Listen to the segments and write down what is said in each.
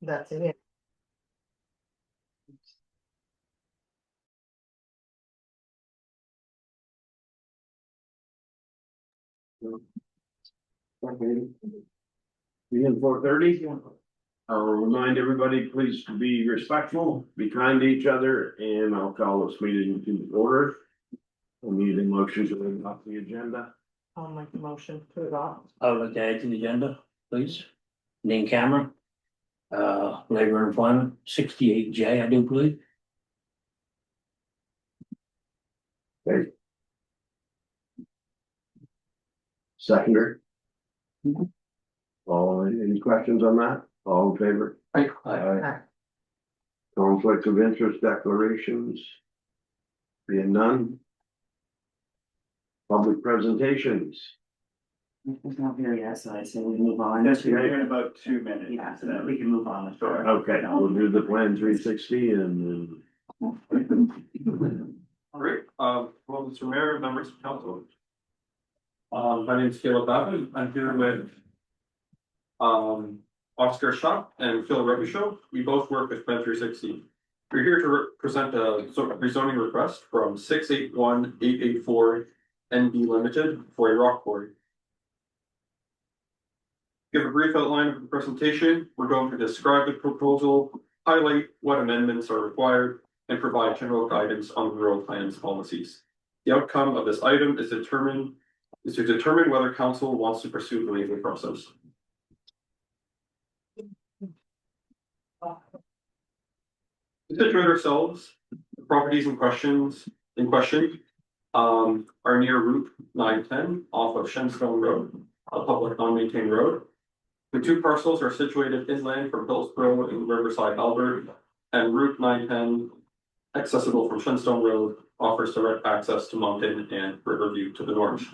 That's it. Being 4:30. I'll remind everybody, please be respectful, be kind to each other, and I'll call this meeting to order. I need a motion to adopt the agenda. I'll make the motion to put it off. I would like to add to the agenda, please. Name camera. Labor and employment, 68J, I do believe. Seconder. Any questions on that? All in favor? Aye. Conflict of interest declarations. Being none. Public presentations. It's not here yet, so I say we move on. Yes, we are in about 2 minutes. Yeah, so that we can move on. Sure. Okay, we'll do the plan 360 and All right, well, Mr. Mayor, members of council. My name is Caleb Babin. I'm here with Oscar Shop and Phil Rebushow. We both work with Plan 360. We're here to present a rezoning request from 681-884 NB Limited for a rock quarry. Give a brief outline of the presentation. We're going to describe the proposal, highlight what amendments are required, and provide general guidance on rural plans policies. The outcome of this item is to determine whether council wants to pursue the legal process. To situate ourselves, the properties in question are near Route 910 off of Shenstone Road, a public non-maintained road. The two parcels are situated inland from Hillsborough in Riverside, Albert, and Route 910, accessible from Shenstone Road, offers direct access to Moncton and Riverview to the north.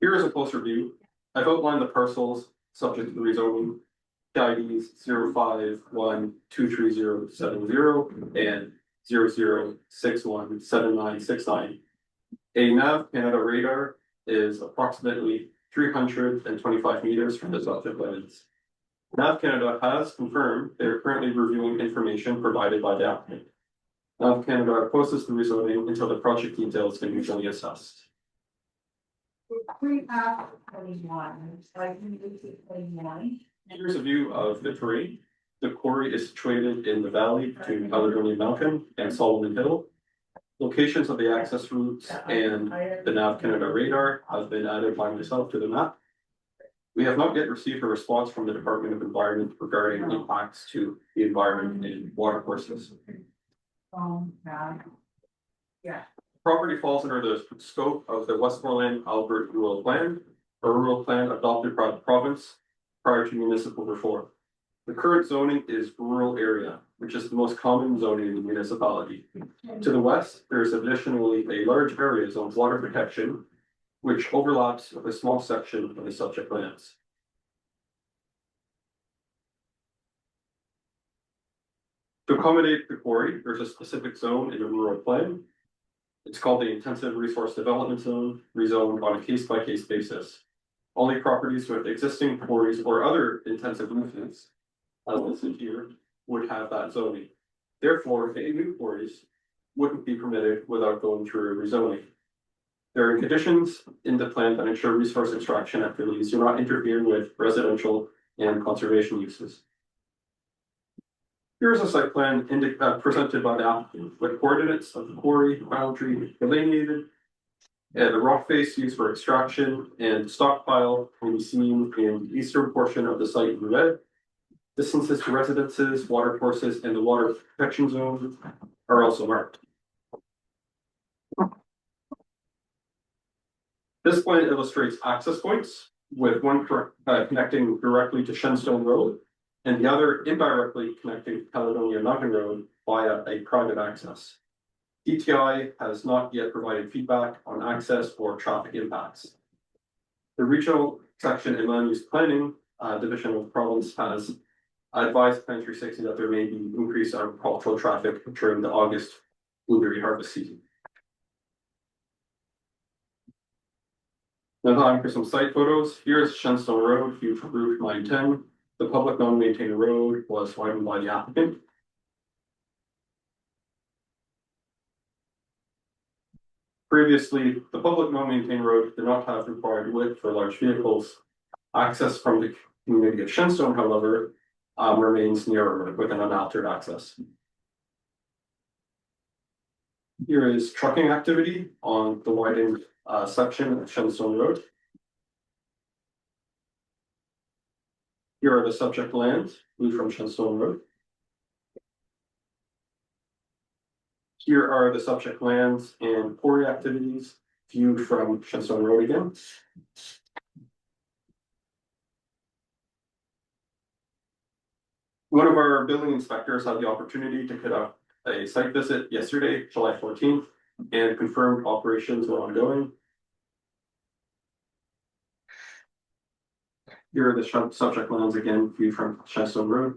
Here is a closer view. I've outlined the parcels subject to the rezoning. IDs 051-23070 and 00617969. A NAV Canada radar is approximately 325 meters from the subject lands. NAV Canada has confirmed they are currently reviewing information provided by the applicant. NAV Canada opposes the rezoning until the project details can be fully assessed. Here's a view of the terrain. The quarry is situated in the valley between Caledonia Mountain and Solomon Hill. Locations of the access routes and the NAV Canada radar have been added by myself to the map. We have not yet received a response from the Department of Environment regarding impacts to the environment and water courses. Property falls under the scope of the Westmoreland Albert Rural Plan, a rural plan adopted by the province prior to municipal reform. The current zoning is rural area, which is the most common zoning in the municipality. To the west, there is additionally a large area zoned water protection, which overlaps with a small section of the subject lands. To accommodate the quarry, there's a specific zone in the rural plan. It's called the Intensive Resource Development Zone, rezoned on a case-by-case basis. Only properties with existing quarries or other intensive movements, as listed here, would have that zoning. Therefore, any new quarries wouldn't be permitted without going through a rezoning. There are conditions in the plan that ensure resource extraction activities do not interfere with residential and conservation uses. Here's a site plan presented by the applicant with coordinates of the quarry boundary delineated. And the rock face used for extraction and stockpile can be seen in the eastern portion of the site in red. Distances to residences, water courses, and the water protection zone are also marked. This plan illustrates access points, with one connecting directly to Shenstone Road and the other indirectly connecting to Caledonia Mountain Road via a private access. DTI has not yet provided feedback on access or traffic impacts. The regional section and land use planning division of the province has advised Plan 360 that there may be increased agricultural traffic during the August blueberry harvest season. Now time for some site photos. Here's Shenstone Road, view from Route 910. the public non-maintained road was widened by the applicant. Previously, the public non-maintained road did not have required width for large vehicles. Access from the community of Shenstone, however, remains narrower with an unaltered access. Here is trucking activity on the widened section of Shenstone Road. Here are the subject lands, viewed from Shenstone Road. Here are the subject lands and quarry activities viewed from Shenstone Road again. One of our building inspectors had the opportunity to conduct a site visit yesterday, July 14th, and confirmed operations were ongoing. Here are the subject lands again, viewed from Shenstone Road.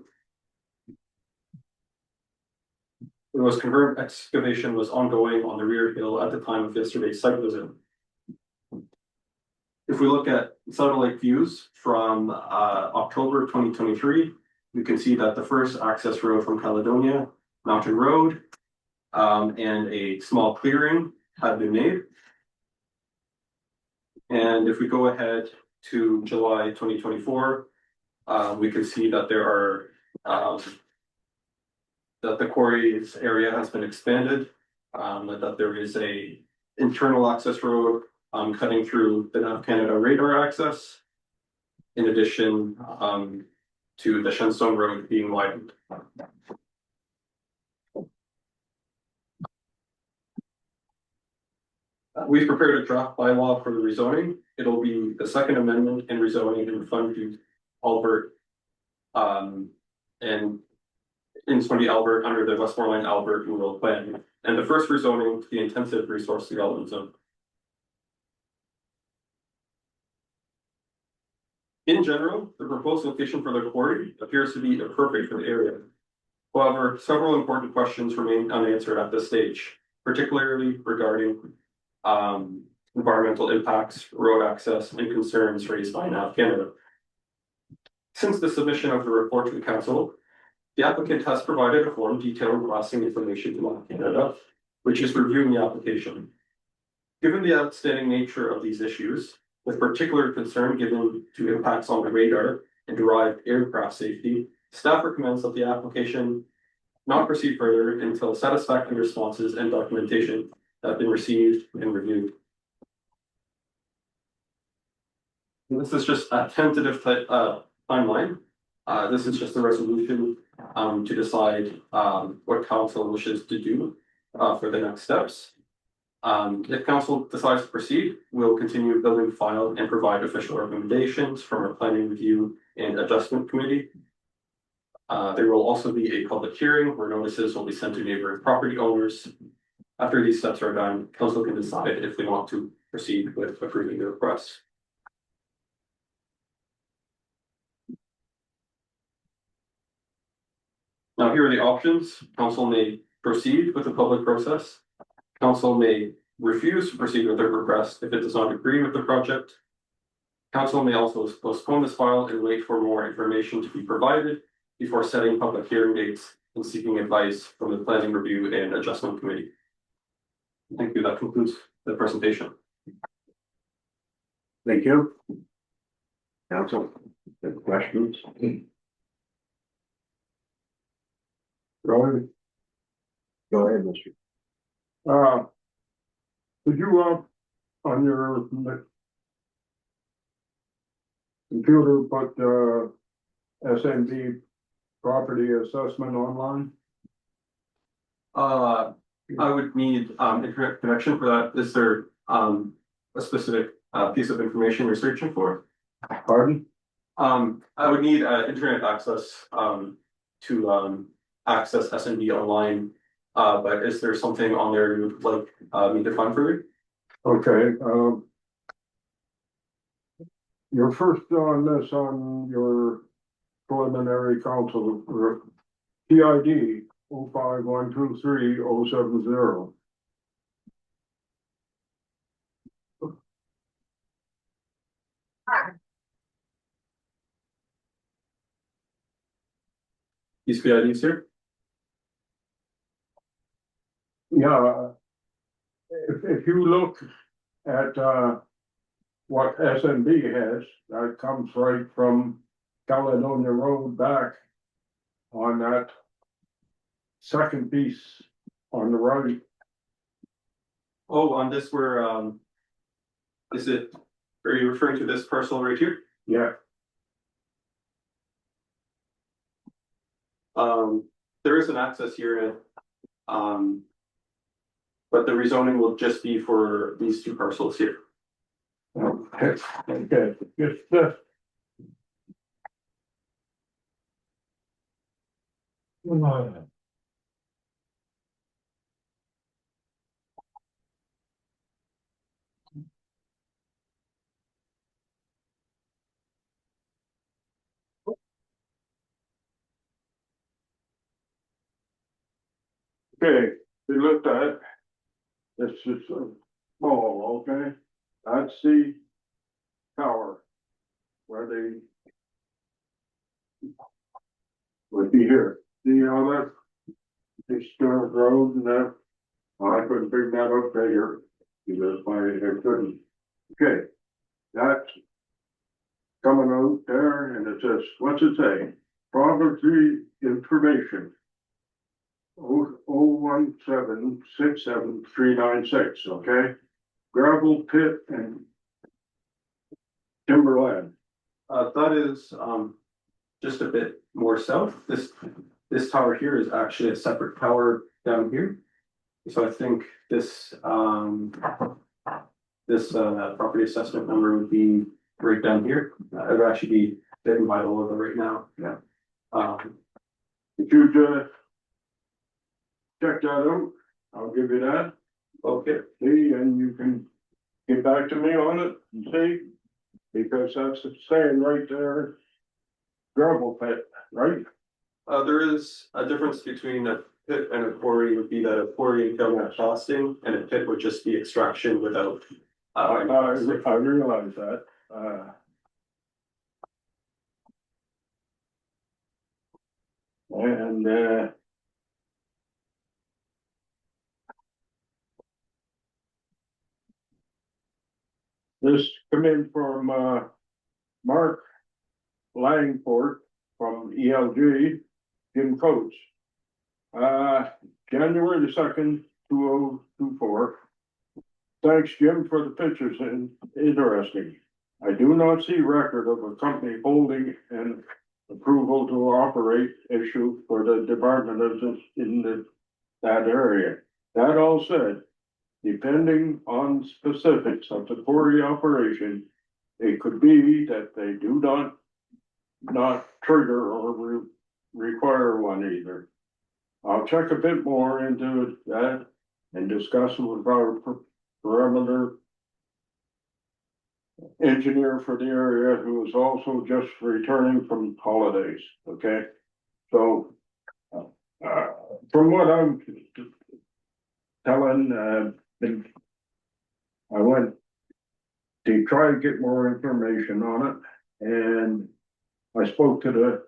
It was confirmed excavation was ongoing on the rear hill at the time of yesterday's site visit. If we look at satellite views from October 2023, we can see that the first access road from Caledonia, Mountain Road, and a small clearing have been made. And if we go ahead to July 2024, we can see that there are that the quarry's area has been expanded, that there is a internal access road cutting through the Nav Canada radar access, in addition to the Shenstone Road being widened. We've prepared a draft bylaw for the rezoning. It'll be the second amendment in rezoning in Fundy, Albert, and in Fundy, Albert, under the Westmoreland Albert Rural Plan, and the first rezoning to the intensive resource development zone. In general, the proposed location for the quarry appears to be perfect for the area. However, several important questions remain unanswered at this stage, particularly regarding environmental impacts, road access, and concerns raised by Nav Canada. Since the submission of the report to the council, the applicant has provided a form detailing lasting information to Nav Canada, which is reviewing the application. Given the outstanding nature of these issues, with particular concern given to impacts on the radar and derived aircraft safety, staff recommends that the application not proceed further until satisfactory responses and documentation have been received and reviewed. This is just a tentative timeline. This is just a resolution to decide what council wishes to do for the next steps. If council decides to proceed, we'll continue building file and provide official recommendations from our planning review and adjustment committee. There will also be a public hearing where notices will be sent to neighboring property owners. After these steps are done, council can decide if they want to proceed with approving the request. Now, here are the options. Council may proceed with the public process. Council may refuse to proceed with the request if it does not agree with the project. Council may also postpone this file and wait for more information to be provided before setting public hearing dates and seeking advice from the planning review and adjustment committee. Thank you. That concludes the presentation. Thank you. Council, any questions? Go ahead. Go ahead, Mr. Could you, on your computer, put, SND property assessment online? I would need internet connection for that. Is there a specific piece of information you're searching for? Pardon? I would need internet access to access SND online. But is there something on there you would like me to find for you? Okay, you're first on this on your preliminary council, PID 05123070. These PIDs here? Yeah. If you look at, what SMB has, that comes right from Caledonia Road back on that second piece on the right. Oh, on this where, is it, are you referring to this parcel right here? Yeah, There is an access here, but the rezoning will just be for these two parcels here. okay, just, okay, we looked at it. This is small, okay? That's the tower where they would be here. See how that, this dirt road and that, I couldn't bring that up bigger because I couldn't. Okay, that's coming out there and it says, what's it say? Property information. 017673996, okay? Gravel pit and timberland. That is, just a bit more south. This tower here is actually a separate tower down here. So I think this, property assessment number would be right down here. It would actually be hidden by the logo right now. Yeah. If you check that out, I'll give you that. Okay, See, and you can get back to me on it and see, because that's it saying right there. Gravel pit, right? there is a difference between a pit and a quarry would be that a quarry entails blasting and a pit would just be extraction without. I realize that, and, this come in from, Mark Langford from ELG, Jim Coates. January the 2nd, 2024. Thanks, Jim, for the pictures and interesting. I do not see record of a company holding an approval to operate issue for the department of this in that area. That all said, depending on specifics of the quarry operation, it could be that they do not trigger or require one either. I'll check a bit more into that and discuss it with our perimeter engineer for the area, who is also just returning from holidays, okay? So, from what I'm telling, I went to try to get more information on it, and I spoke to the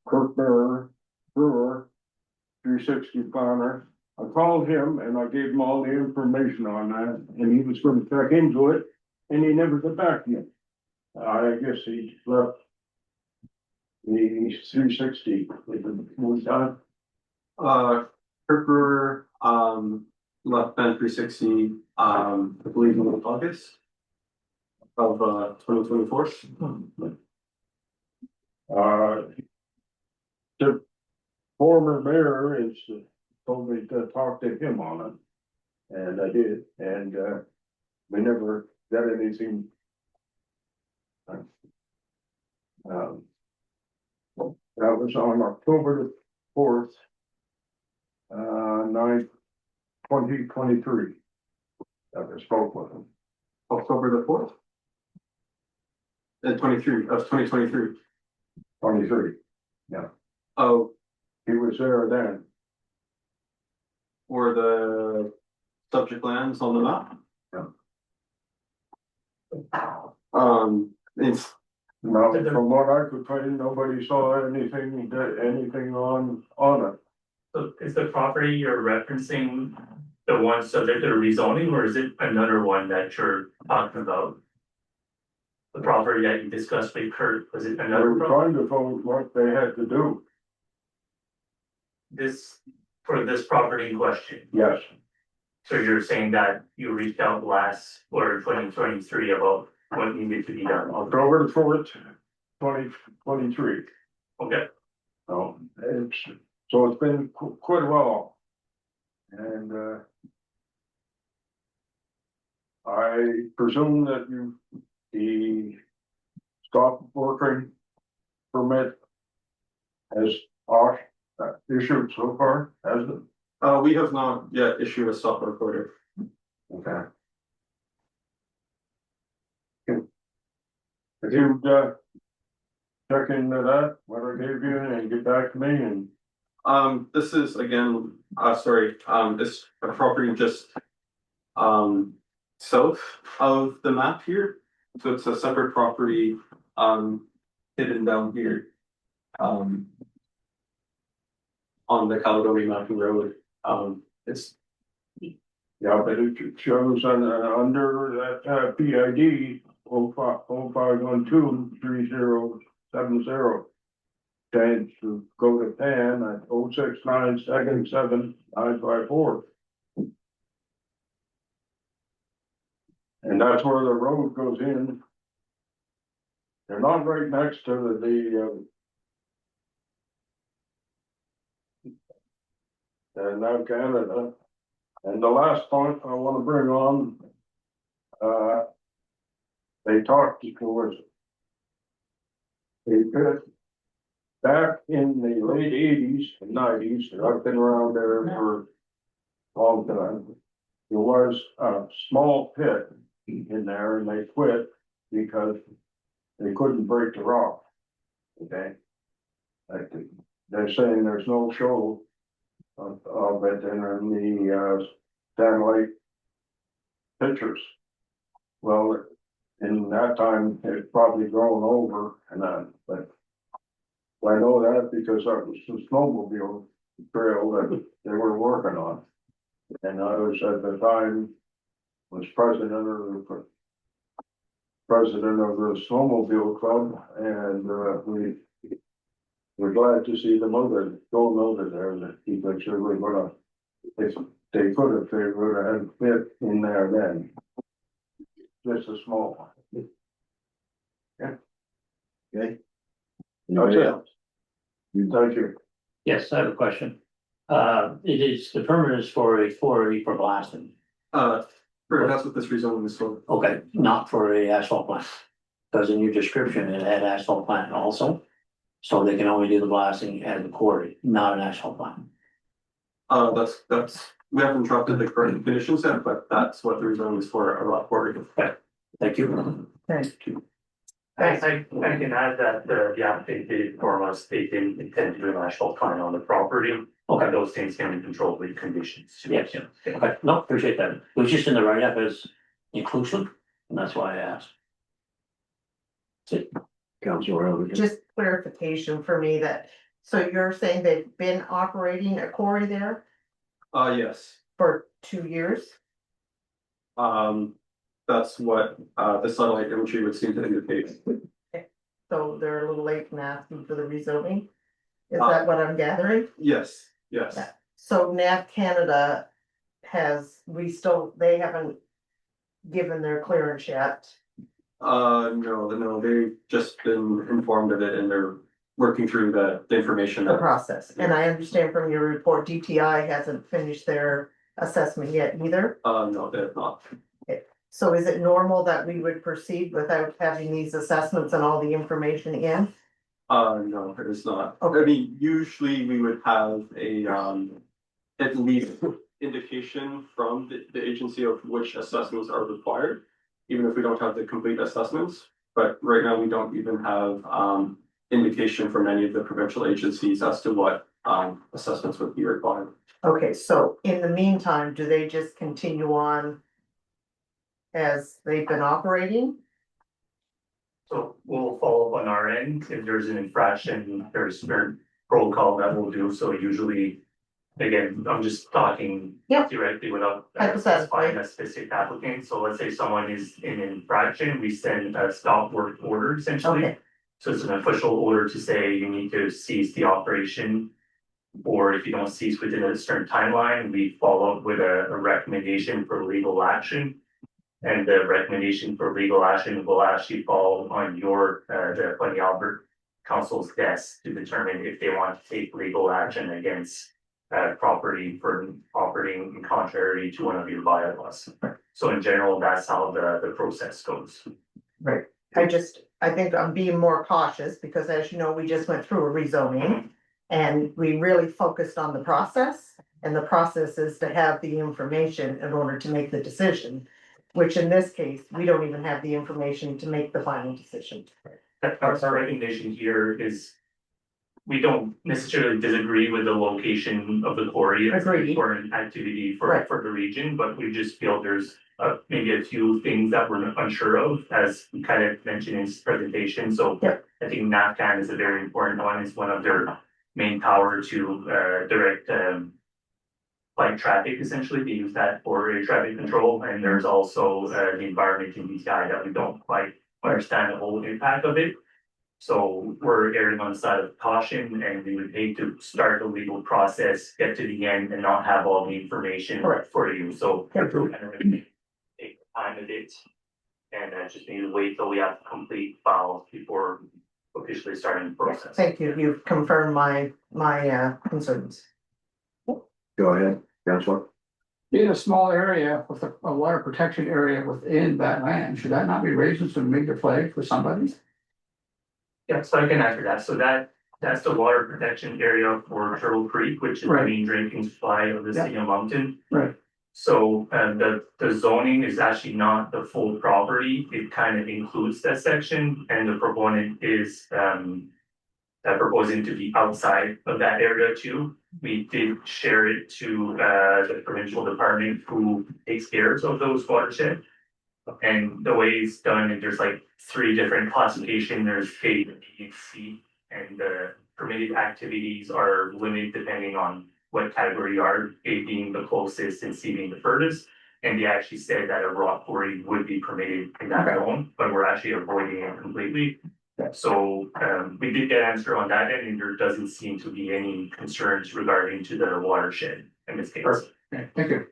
Kirk Brewer, 360 planner. I called him and I gave him all the information on that, and he was gonna check into it, and he never got back to me. I guess he left the 360 was done. Kirk Brewer, left Ben 360, I believe in August of 2024. The former mayor is told me to talk to him on it, and I did, and we never got anything. That was on October 4th, 9th, 2023. That I spoke with him. October the 4th? 23 of 2023. 23. Yeah, Oh, he was there then. or the subject lands on the map. Yeah. It's, Now, from what I could find, nobody saw anything, on it. So is the property you're referencing the one subject to rezoning, or is it another one that you're talking about? The property that you discussed with Kurt, was it They another were property? trying to vote what they had to do, This, for this property in question? yes. So you're saying that you reached out last, or 2023 about what needed to be done? October the 4th, 2023. Okay, So it's been quite a while. And, I presume that the stop working permit has issued so far, hasn't it? we have not yet issued a stop work order. Okay. If you, check into that, what I gave you, and get back to me, and This is again, this property just south of the map here. So it's a separate property, hidden down here. On the Caledonia Mountain Road, it's, yeah, but it shows under that, PID 05123070. Change to go to PAN at 06977 And that's where the road goes in. They're not right next to now Canada. And the last point I wanna bring on, they talked to us. Back in the late 80s and 90s, and I've been around there for a long time. There was a small pit in there, and they quit because they couldn't break the rock. Okay? Like, they're saying there's no show of it in the satellite pictures. Well, in that time, it's probably grown over and that, but I know that because that was the snowmobile trail that they were working on. And I was at the time was president of the snowmobile club, and we're glad to see them going over there, that people sure we're gonna, if they could have, they would have had fit in there then. Just a small one. Okay. That's Anybody it. else? Thank you. Yes, I have a question. It is, the permit is for a 480 for blasting. that's what this rezoning is for. Okay, not for a asphalt plant. Because in your description, it had asphalt plant also. So they can only do the blasting at the quarry, not an asphalt plant. We haven't drafted the correct conditions yet, but that's what the rezoning is for, a rock quarry. Thank you. Thank you. I can add that the applicant did inform us they didn't intend to do an asphalt plant on the property. Okay. Those things can be controlled with conditions. Yes. Okay, no, appreciate that. It was just in the write-up as inclusive, and that's why I asked. Councilor Elder. Just clarification for me that, so you're saying they've been operating a quarry there Yes, for 2 years? that's what, the satellite imagery would seem to indicate. So they're a little late and asking for the rezoning? Is that what I'm gathering? Yes. Yeah. So NAV Canada they haven't given their clearance yet. No, they've just been informed of it and they're working through the information. The process, and I understand from your report, DTI hasn't finished their assessment yet either. No, they have not. So is it normal that we would proceed without having these assessments and all the information in? No, it is not. I mean, usually we would have a, at least indication from the agency of which assessments are required, even if we don't have the complete assessments. But right now, we don't even have, indication from any of the provincial agencies as to what assessments would be required. Okay, so in the meantime, do they just continue on as they've been operating? So we'll follow up on our end, if there's an infraction, there's certain protocol that we'll do, so usually. Again, I'm just talking Yep. directly without Hypothetically. specifying a specific applicant, so let's say someone is in infraction, we send a stop work order essentially. Okay, So it's an official order to say you need to cease the operation. Or if you don't cease within a certain timeline, we follow up with a recommendation for legal action. And the recommendation for legal action will actually fall on the Bunny Albert Council's desk to determine if they want to take legal action against property for operating in contrary to one of your bylaws. So in general, that's how the process goes. right. I think I'm being more cautious because as you know, we just went through a rezoning. And we really focused on the process, and the process is to have the information in order to make the decision. Which in this case, we don't even have the information to make the final decision. Our recommendation here is. We don't necessarily disagree with the location of the quarry. It's an Agreed. important activity for Right. the region, but we just feel there's maybe a few things that we're unsure of, as we kind of mentioned in his presentation, so. Yep. I think NAPCAN is a very important one, it's one of their main power to direct light traffic essentially, they use that for air traffic control, and there's also the environment in DCI that we don't quite understand the whole impact of it. So we're erring on the side of caution, and we would hate to start the legal process, get to the end and not have all the information Correct. for you, so. Yep. Kind of really take the time of it. And just need to wait till we have complete files before officially starting the process. Thank you, you've confirmed my concerns. Go ahead, Counselor. In a small area with a water protection area within that land, should that not be raising some major flag for somebody? Yeah, so I can answer that. So that's the water protection area for Turtle Creek, which is the Right. main drinking supply of the city of Moncton. Right. So the zoning is actually not the full property. It kind of includes that section, and the proponent is proposing to be outside of that area too. We did share it to the provincial department who takes care of those watershed. And the way it's done, there's like 3 different classifications, there's A, B, and C. And the permitted activities are limited depending on what category you are, A being the closest and C being the furthest. And they actually said that a rock quarry would be permitted in that zone, but we're actually avoiding it completely. So we did get an answer on that end, and there doesn't seem to be any concerns regarding to the watershed in this case. Perfect. Okay, thank you.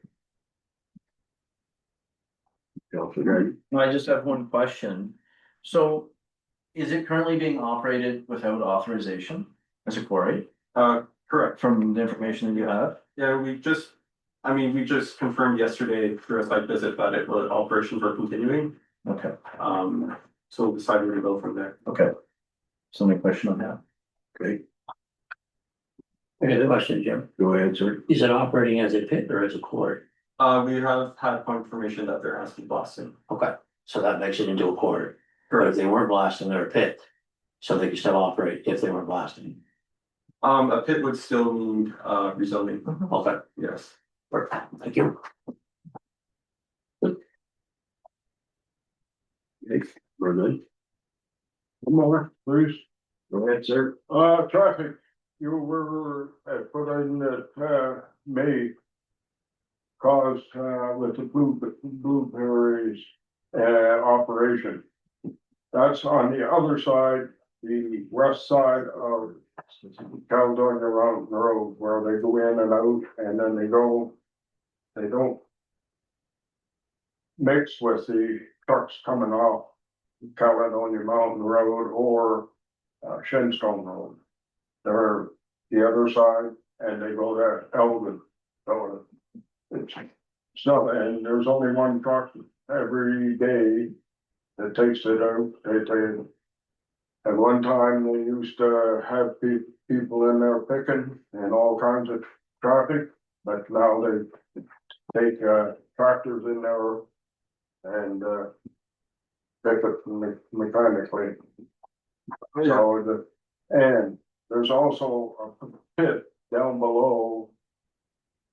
Counselor Greg. I just have one question. So is it currently being operated without authorization as a quarry Correct. from the information that you have? Yeah, we just confirmed yesterday through a site visit that operations were continuing. Okay, So we'll decide where to go from there. okay. So my question on that. Okay, I got a question, Jim. go ahead, sir. Is it operating as a pit or as a quarry? We have had confirmation that they're asking blasting. Okay, so that makes it into a quarry. But if they weren't blasting, they're a pit. So they can still operate if they weren't blasting. A pit would still need rezoning, Okay, yes. perfect. Thank you. Okay, we're good. One more, please. Go ahead, sir. Traffic, you were put in that, May. Caused, with the blueberries, operation. That's on the other side, the west side of Caledonia Mountain Road, where they go in and out, and then they don't mix with the trucks coming off Caledonia Mountain Road or Shenstone Road. They're the other side, and they go to Elgin. So it's not, and there's only one truck every day that takes it out. At one time, they used to have people in there picking and all kinds of traffic, but now they take tractors in there and pick it mechanically. So And there's also a pit down below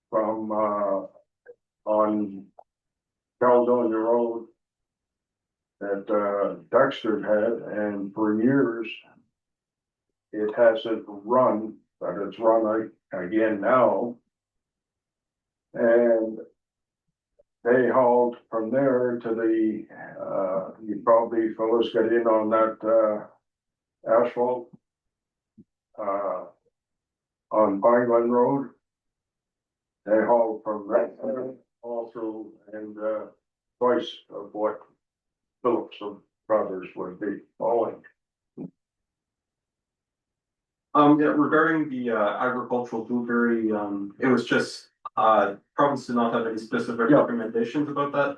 from, on Caledonia Road that, Dexter had, and for years it hasn't run, but it's run again now. And they hauled from there to the, you probably fellas got in on that, asphalt. On Vineland Road. They hauled from that all through and, twice of what Phillips and Brothers would be hauling. Yeah, regarding the agricultural blueberry, it was just, province did not have any specific Yeah. recommendations about that.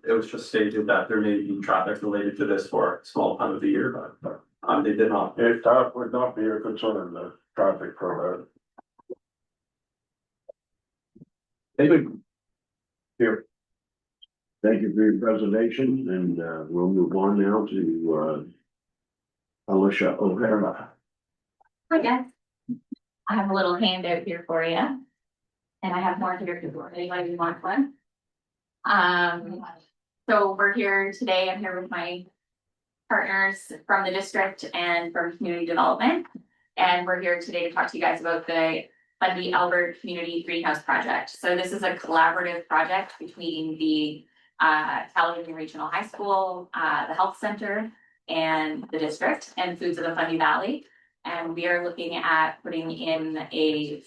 It was just stated that there may be traffic related to this for a small time of the year, but they did not. That would not be a concern, the traffic for David? Here. Thank you for your presentation, and we'll move on now to Alicia O'Hara. Hi guys. I have a little handout here for you. And I have more here for anybody who wants one. So we're here today, I'm here with my partners from the district and from community development. And we're here today to talk to you guys about the Fundy Albert Community Greenhouse Project. So this is a collaborative project between the Caledonia Regional High School, the Health Center, and the district, and Foods of the Fundy Valley. And we are looking at putting in a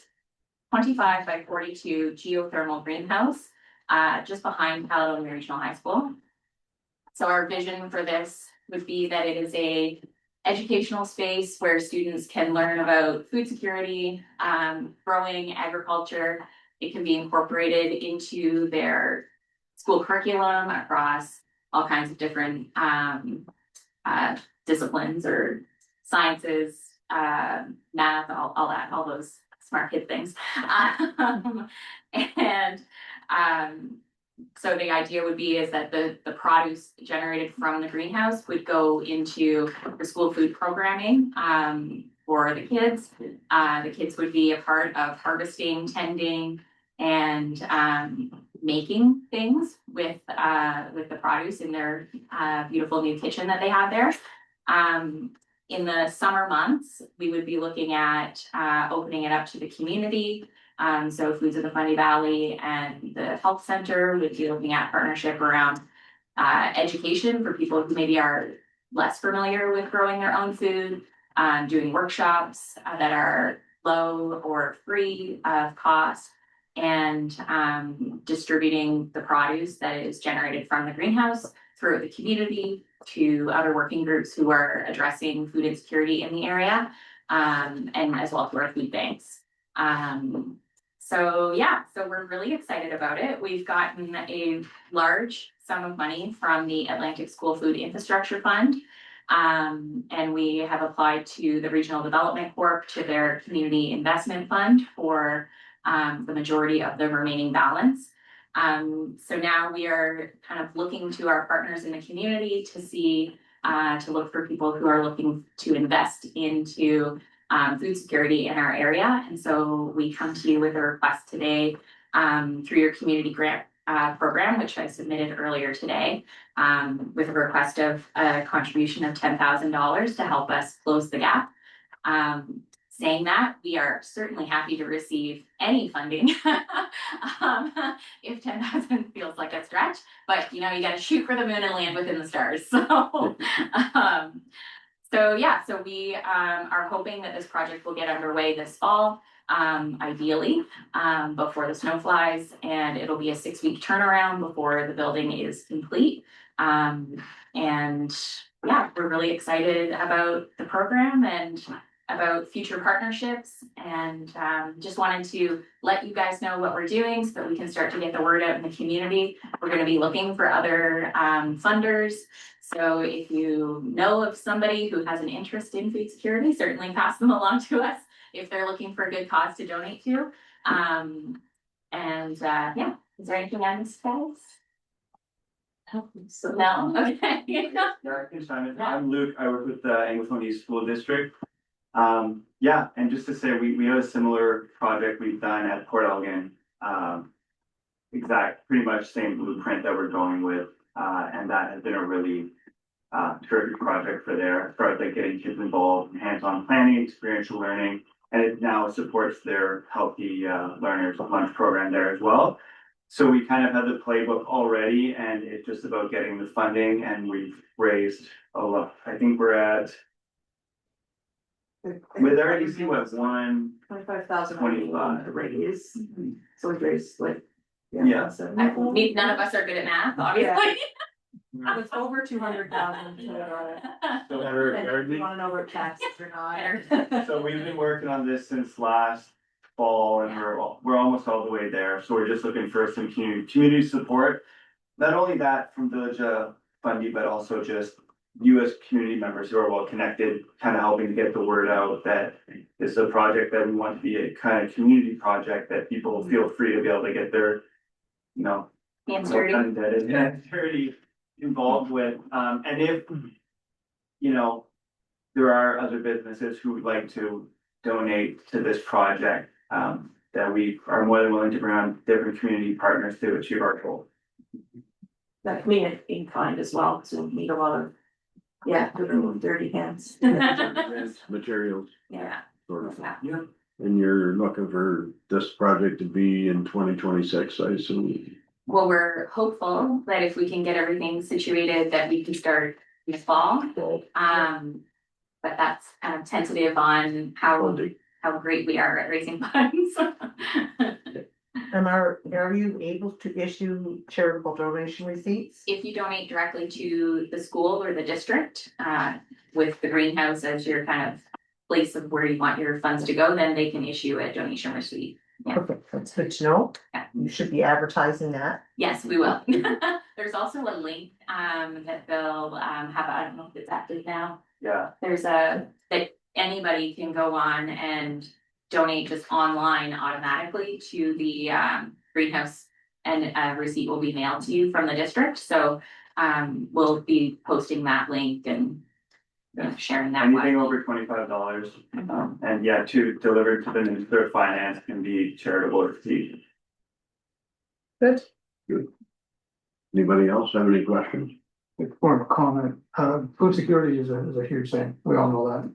25 by 42 geothermal greenhouse just behind Caledonia Regional High School. So our vision for this would be that it is a educational space where students can learn about food security, growing, agriculture. It can be incorporated into their school curriculum across all kinds of different disciplines or sciences, math, all those smart kid things. So the idea would be is that the produce generated from the greenhouse would go into the school food programming for the kids. The kids would be a part of harvesting, tending, and making things with the produce in their beautiful new kitchen that they have there. In the summer months, we would be looking at opening it up to the community. So Foods of the Fundy Valley and the Health Center would be looking at partnership around education for people who maybe are less familiar with growing their own food, doing workshops that are low or free of cost, and distributing the produce that is generated from the greenhouse through the community to other working groups who are addressing food insecurity in the area, and as well to our food banks. So we're really excited about it. We've gotten a large sum of money from the Atlantic School Food Infrastructure Fund. And we have applied to the Regional Development Corp to their Community Investment Fund for the majority of the remaining balance. So now we are kind of looking to our partners in the community to see, to look for people who are looking to invest into food security in our area. And so we come to you with a request today through your community grant program, which I submitted earlier today, with a request of a contribution of $10,000 to help us close the gap. Saying that, we are certainly happy to receive any funding if 10,000 feels like a stretch, but you know, you got to shoot for the moon and land within the stars. So we are hoping that this project will get underway this fall, ideally before the snow flies, and it'll be a 6-week turnaround before the building is complete. And yeah, we're really excited about the program and about future partnerships, and just wanted to let you guys know what we're doing so that we can start to get the word out in the community. We're going to be looking for other funders. So if you know of somebody who has an interest in food security, certainly pass them along to us if they're looking for a good cause to donate to. Yeah, is there anything else, guys? No, okay. I'm Luke. I work with the Anglophone East School District. Yeah, and just to say, we have a similar project we've done at Port Elgin. Pretty much same blueprint that we're going with, and that has been a really terrific project for there, as far as like getting kids involved in hands-on planning, experiential learning, and it now supports their healthy learners lunch program there as well. So we kind of have the playbook already, and it's just about getting the funding, and we've raised a lot. I think we're at with our EC was 25,000. 25. To raise, so we raised like. Yeah. So None of us are good at math, obviously. it's over 200,000 to, So her you gardening, wanna know what taxes or not? So we've been working on this since last fall, and we're almost all the way there. So we're just looking for some community support. Not only that from Village Fundy, but also just you as community members who are well connected, kind of helping to get the word out that it's a project that we want to be a kind of community project that people feel free to be able to get their, you know, Hands dirty. and dirty involved with. And if, you know, there are other businesses who would like to donate to this project, that we are more than willing to bring on different community partners to achieve our goal. That can be in kind as well, so we need a lot of, dirty hands. materials, Yeah. sort of. Yeah. And you're looking for this project to be in 2026, I assume. Well, we're hopeful that if we can get everything situated, that we can start in the fall. But that's kind of tentative on how great we are at raising funds. And are you able to issue charitable donation receipts? If you donate directly to the school or the district, with the greenhouse as your kind of place of where you want your funds to go, then they can issue a donation receipt. Perfect, that's good to know. Yeah. You should be advertising that. Yes, we will. There's also a link, that they'll, have, I don't know if it's active now. Yeah. There's that anybody can go on and donate just online automatically to the greenhouse, and a receipt will be mailed to you from the district. So we'll be posting that link and sharing that. Anything over $25, and delivered to the Minister of Finance can be charitable receipt. Good. Anybody else have any questions? More of a comment, food security is a huge thing, we all know that.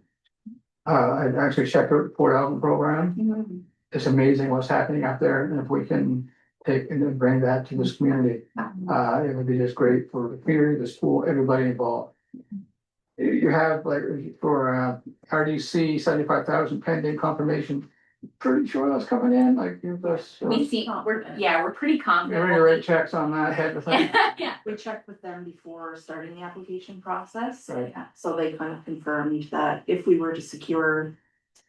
I actually checked out the Port Elgin program, it's amazing what's happening out there, and if we can take and then bring that to this community, it would be just great for the community, the school, everybody involved. You have like for RDC 75,000 pending confirmation, pretty sure that's coming in, like give us. We see, we're pretty confident. You're write checks on that head of thing. Yeah. We checked with them before starting the application process. Right. Yeah, so they kind of confirmed that if we were to secure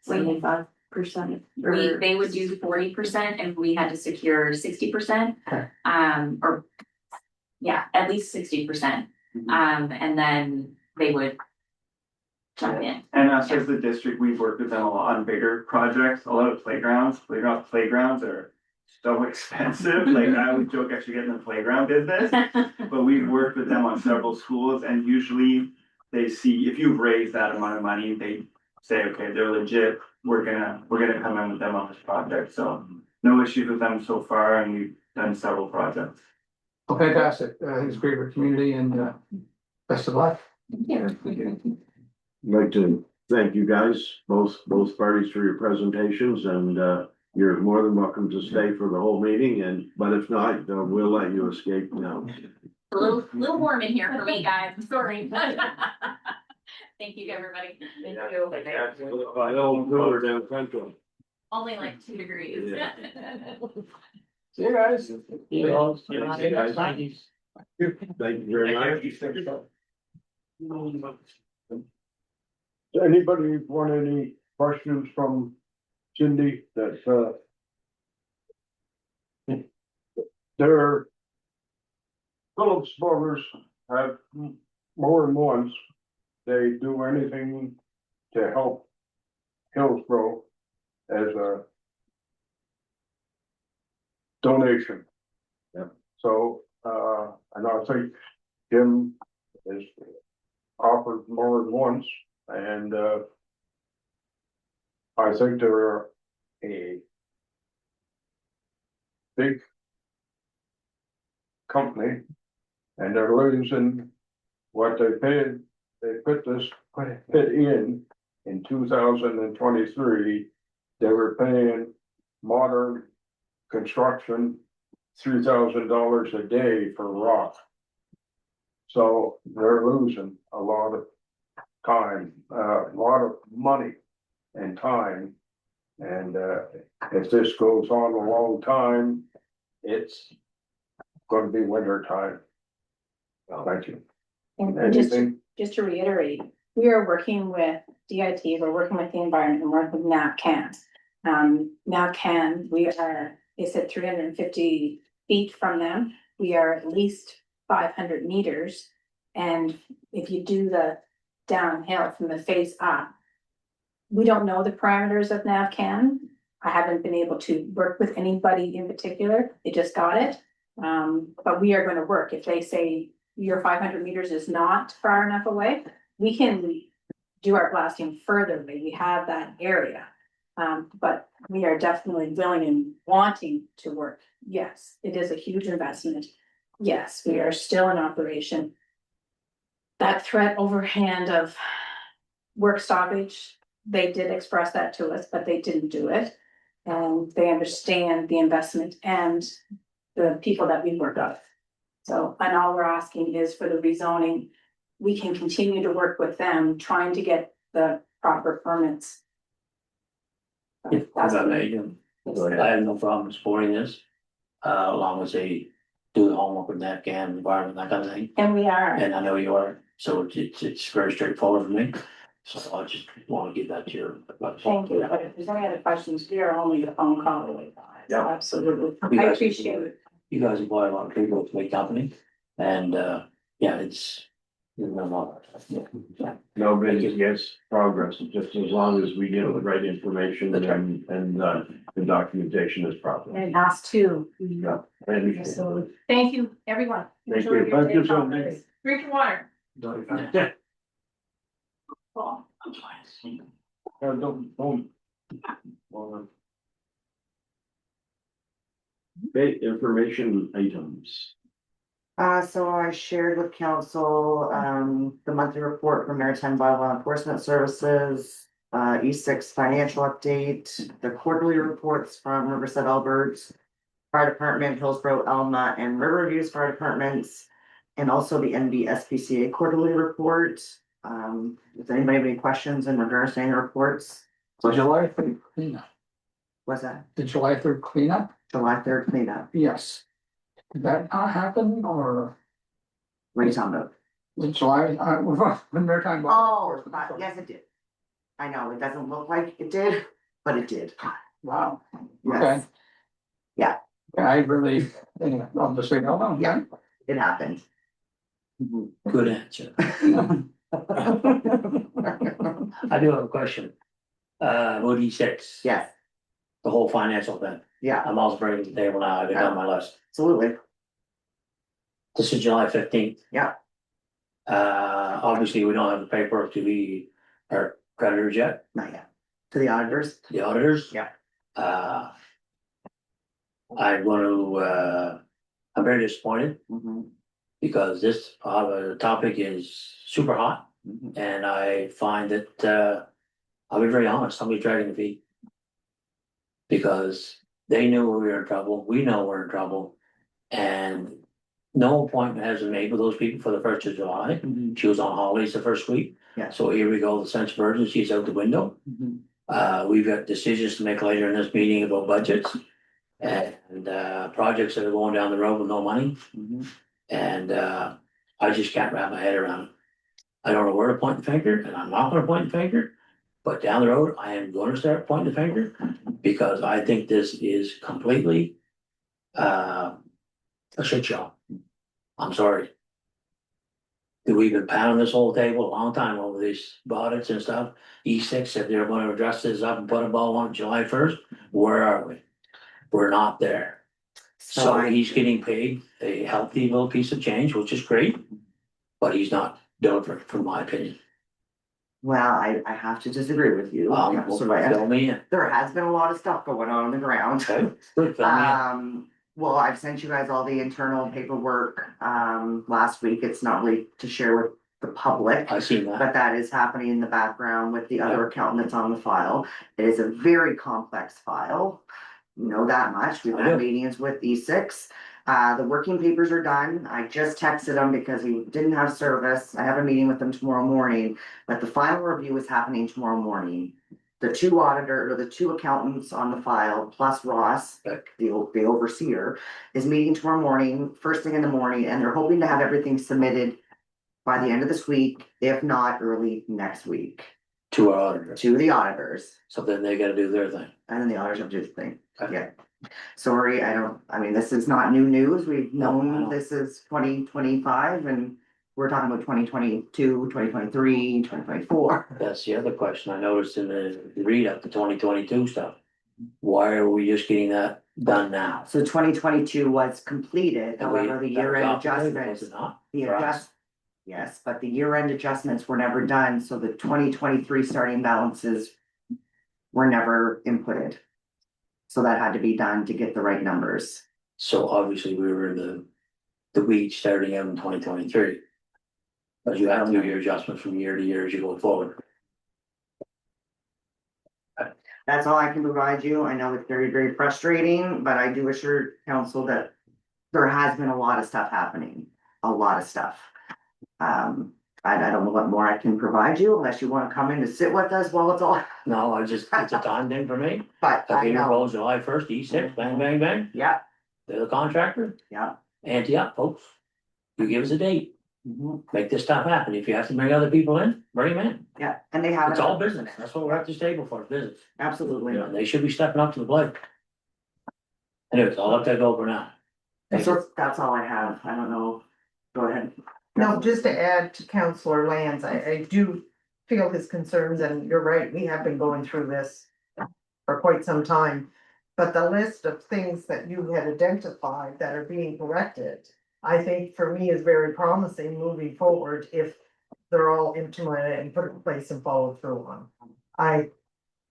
75%. They would do 40% and we had to secure 60%. Okay. At least 60%. And then they would jump in. And us as the district, we've worked with them a lot on bigger projects, a lot of playgrounds are so expensive, like I would joke I should get in the playground business. But we've worked with them on several schools, and usually they see, if you've raised that amount of money, they say, okay, they're legit, we're gonna come in with them on this project, so no issues with them so far, and we've done several projects. Well, fantastic, it's great for community and best of luck. Yeah. I'd like to thank you guys, both parties for your presentations, and you're more than welcome to stay for the whole meeting, but if not, we'll let you escape now. A little warm in here for me, guys, I'm sorry. Thank you, everybody. Thank you. Cooler down central. Only like 2 degrees. Yeah. See you guys. Thank you very much. Anybody want any questions from Cindy that, their Phillips Brothers have more than once, they do anything to help Hillsborough as a donation. Yep. So, and I think Jim has offered more than once, and, I think they're a big company and they're losing what they paid. They put it in 2023. They were paying modern construction $3,000 a day for rock. So they're losing a lot of time, a lot of money and time. And if this goes on a long time, it's gonna be winter time. Thank you. And Anything? just to reiterate, we are working with DIT, we're working with the environment, and working with NAPCAN. NAPCAN, we are, it's at 350 feet from them, we are at least 500 meters. And if you do the downhill from the face up, we don't know the parameters of NAVCAN. I haven't been able to work with anybody in particular, they just got it. But we are gonna work, if they say your 500 meters is not far enough away, we can do our blasting further, we have that area. But we are definitely willing and wanting to work. Yes, it is a huge investment. Yes, we are still in operation. That threat overhand of work stoppage, they did express that to us, but they didn't do it. And they understand the investment and the people that we work with. So, and all we're asking is for the rezoning. We can continue to work with them, trying to get the proper permits. If That's I what may, I have no problem supporting this, as long as they do the homework with NAPCAN, environment, that kind of thing. And we are. And I know you are, so it's very straightforward for me. So I just want to give that to your. Thank you, but if there's any other questions, we are only a phone call away. Yeah. Absolutely, You I guys- appreciate it. You guys employ a lot of people with the company, and yeah, it's. Nobody gets progress, just as long as we get the right information and the documentation is proper. And us too. Yeah. And- Absolutely. Thank you, everyone. Thank Enjoy you. your Thank you day. so much. Drink your water. Don't. Okay, information items. So I shared with council, the monthly report from Maritime Bylaw Enforcement Services, E6 financial update, the quarterly reports from Riverside Alberts, Fire Department, Hillsborough, Alma, and Riverview's fire departments, and also the NBSPCA quarterly report. Does anybody have any questions in regards to any reports? The July 3rd cleanup, What's that? the July 3rd cleanup, July 3rd cleanup. yes. Did that not happen, or What are you talking about? in July, when Maritime? Oh, yes, it did. I know, it doesn't look like it did, but it did. Wow, Yes, okay. Yeah. I really, anyway, I'll just say, no, no, Yeah. it happened. Good answer. I do have a question. Moody 6. Yes, The whole financial thing. yeah, I'm also bringing to the table now, I've got on my list. absolutely. This is July 15th. Yeah. Obviously, we don't have the paperwork to be our creditors yet, Not yet. To the auditors? the auditors. Yeah. I'm gonna, I'm very disappointed Mhm, because this topic is super hot. mhm. And I find that, I'll be very honest, somebody's dragging the feet. Because they knew we were in trouble, we know we're in trouble, and no appointment has been made with those people for the 1st of July. Mhm. She was on holidays the first week. Yeah. So here we go, the sense of urgency is out the window. Mhm. We've got decisions to make later in this meeting about budgets. And projects that are going down the road with no money. Mhm. And I just can't wrap my head around it. I don't know where to point the finger, and I'm not gonna point the finger. But down the road, I am gonna start pointing the finger, because I think this is completely a shit show. I'm sorry. We've been pounding this whole table a long time over these audits and stuff. E6 said they're gonna address this up and put a ball on July 1st. Where are we? We're not there. So he's getting paid a healthy little piece of change, which is great, but he's not delivering, from my opinion. Well, I have to disagree with you. Well, Councillor Land. fill me in. There has been a lot of stuff going on the ground. Okay, good, fill me in. Well, I've sent you guys all the internal paperwork, last week. It's not really to share with the public. I seen that. But that is happening in the background with the other accountant that's on the file. It is a very complex file. You know that much. We've I had do. meetings with E6. The working papers are done. I just texted him because he didn't have service. I have a meeting with him tomorrow morning, but the final review is happening tomorrow morning. The two accountants on the file, plus Ross, the overseer, is meeting tomorrow morning, first thing in the morning, and they're hoping to have everything submitted by the end of this week, if not early next week, To our auditor. to the auditors. So then they gotta do their thing. And then the auditors have to do the thing. Okay. Yeah. Sorry, I mean, this is not new news. We've No, I known know. this is 2025 and we're talking about 2022, 2023, 2024. That's the other question I noticed in the read up to 2022 stuff. Why are we just getting that done now? So 2022 was completed, And we- however, the that was year-end off the table, was adjustments, it not? the For us? adjust. Yes, but the year-end adjustments were never done, so the 2023 starting balances were never inputted. So that had to be done to get the right numbers. So obviously we were in the weeds starting out in 2023. But you have to do your adjustments from year to year as you go forward. That's all I can provide you. I know it's very, very frustrating, but I do assure council that there has been a lot of stuff happening, a lot of stuff. I don't know what more I can provide you unless you wanna come in to sit with us while it's all, No, it's a time thing for me. but The I meter know, goes July 1st, E6, bang, bang, bang. yeah, They're the contractor. yeah. Ante up, folks. You give us a date, Mhm. make this stuff happen. If you have to bring other people in, bring them in. Yeah, and they have. It's it all on business. internet. That's what we're at this table for, business. Absolutely. And they should be stepping up to the plate. Anyways, I'll let that go for now. Thank you. So that's all I have. I don't know. Go ahead. No, just to add to Counselor Lands, I do feel his concerns, and you're right, we have been going through this for quite some time. But the list of things that you had identified that are being corrected, I think for me is very promising moving forward if they're all implemented and put in place and followed through on.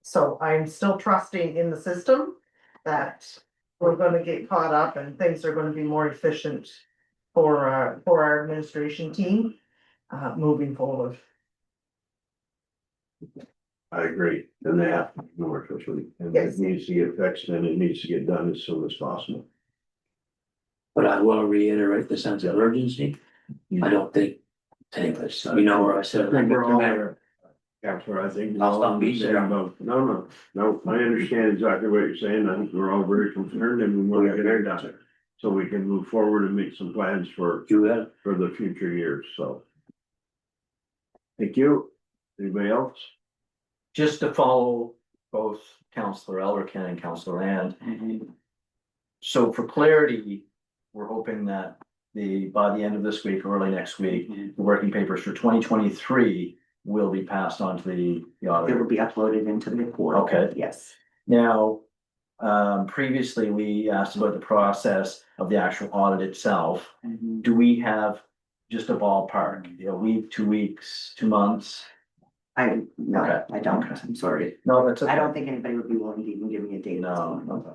So I'm still trusting in the system that we're gonna get caught up and things are gonna be more efficient for our administration team, moving forward. I agree, and they have to be more efficient, and Yes. it needs to get fixed, and it needs to get done as soon as possible. But I will reiterate the sense of urgency. I don't think, anyways, you know where I said. I think we're all there. Counselor, I think. I'll stop beating it. No, I understand exactly what you're saying, I think we're all very concerned and we want to get it done. So we can move forward and make some plans for You got it. the future years, so. Thank you. Anybody else? Just to follow both Counselor Elrican and Counselor Land. So for clarity, we're hoping that by the end of this week, or early next week, the working papers for 2023 will be passed on to the It auditor. will be uploaded into the portal. Okay. Yes. Now, previously, we asked about the process of the actual audit itself. Do we have just a ballpark, a week, 2 weeks, 2 months? No, Okay. I don't. I'm sorry. No, that's. I don't think anybody would be willing to even give me a date. No.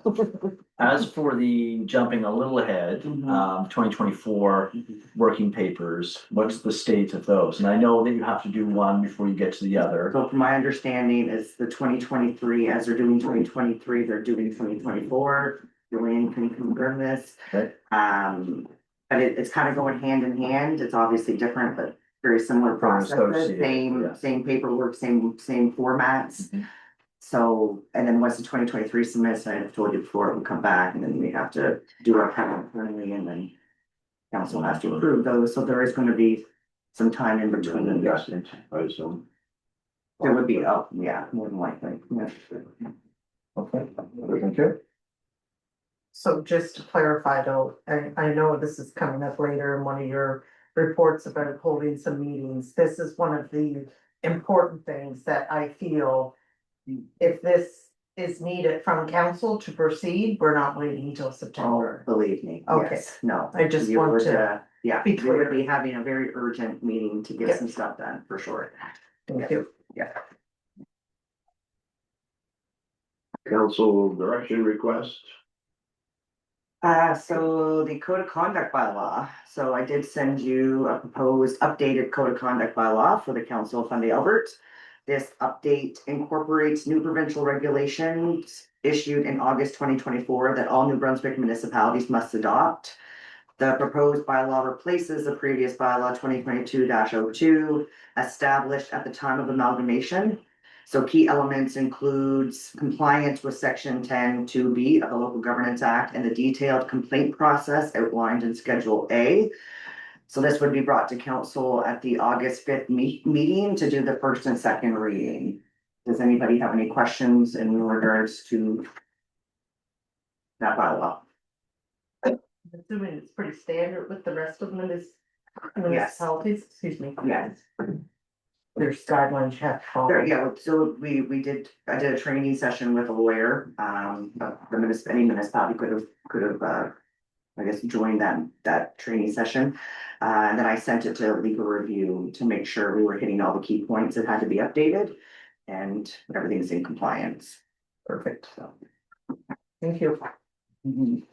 As for the jumping a little ahead, Mhm. 2024 working papers, what's the state of those? And I know that you have to do one before you get to the other. So from my understanding is the 2023, as they're doing 2023, they're doing 2024. Joanne can confirm this. Okay. But it's kind of going hand in hand. It's obviously different, but very similar Very processes, associated, yeah. same paperwork, same formats. Mhm. So, and then once the 2023 submits, I have told you before, it will come back and then we have to do our kind of currently and then council has to approve those. So there is going to be some time in between. Yes, I assume. There would be, oh, yeah, more than likely. Yeah. Okay, thank you. So just to clarify though, I know this is coming up later in one of your reports about holding some meetings. This is one of the important things that I feel. If this is needed from council to proceed, we're not waiting until Oh, September. believe me, Okay. yes, no. I just You want would, to yeah, be we would clear. be having a very urgent meeting to get Yeah. some stuff done, for sure. Thank you. Council direction request. So the code of conduct bylaw, so I did send you a proposed updated code of conduct bylaw for the Council of Fundy Albert. This update incorporates new provincial regulations issued in August 2024 that all New Brunswick municipalities must adopt. The proposed bylaw replaces the previous bylaw 2022-02, established at the time of amalgamation. So key elements includes compliance with section 10(2)B of the Local Governance Act and the detailed complaint process outlined in Schedule A. So this would be brought to council at the August 5th meeting to do the first and second reading. Does anybody have any questions in regards to that bylaw? Assuming it's pretty standard with the rest of them municipalities, excuse me. Yes. There's guidelines you have to follow. Yeah, so I did a training session with a lawyer, any municipality could have, I guess, joined that training session. And then I sent it to legal review to make sure we were hitting all the key points that had to be updated and everything's in compliance. Perfect. Thank you. Mhm.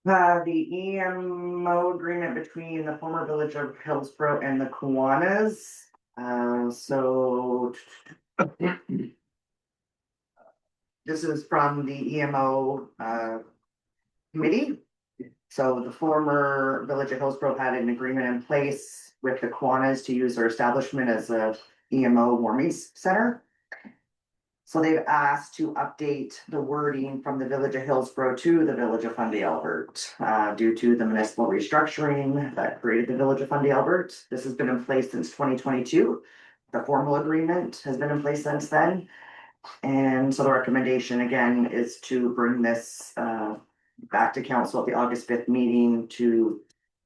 The EMO agreement between the former village of Hillsborough and the Kiwanis. So this is from the EMO committee. So the former village of Hillsborough had an agreement in place with the Kiwanis to use their establishment as a EMO warming center. So they've asked to update the wording from the village of Hillsborough to the village of Fundy Albert, due to the municipal restructuring that created the village of Fundy Albert. This has been in place since 2022. The formal agreement has been in place since then. And so the recommendation again is to bring this back to council at the August 5th meeting to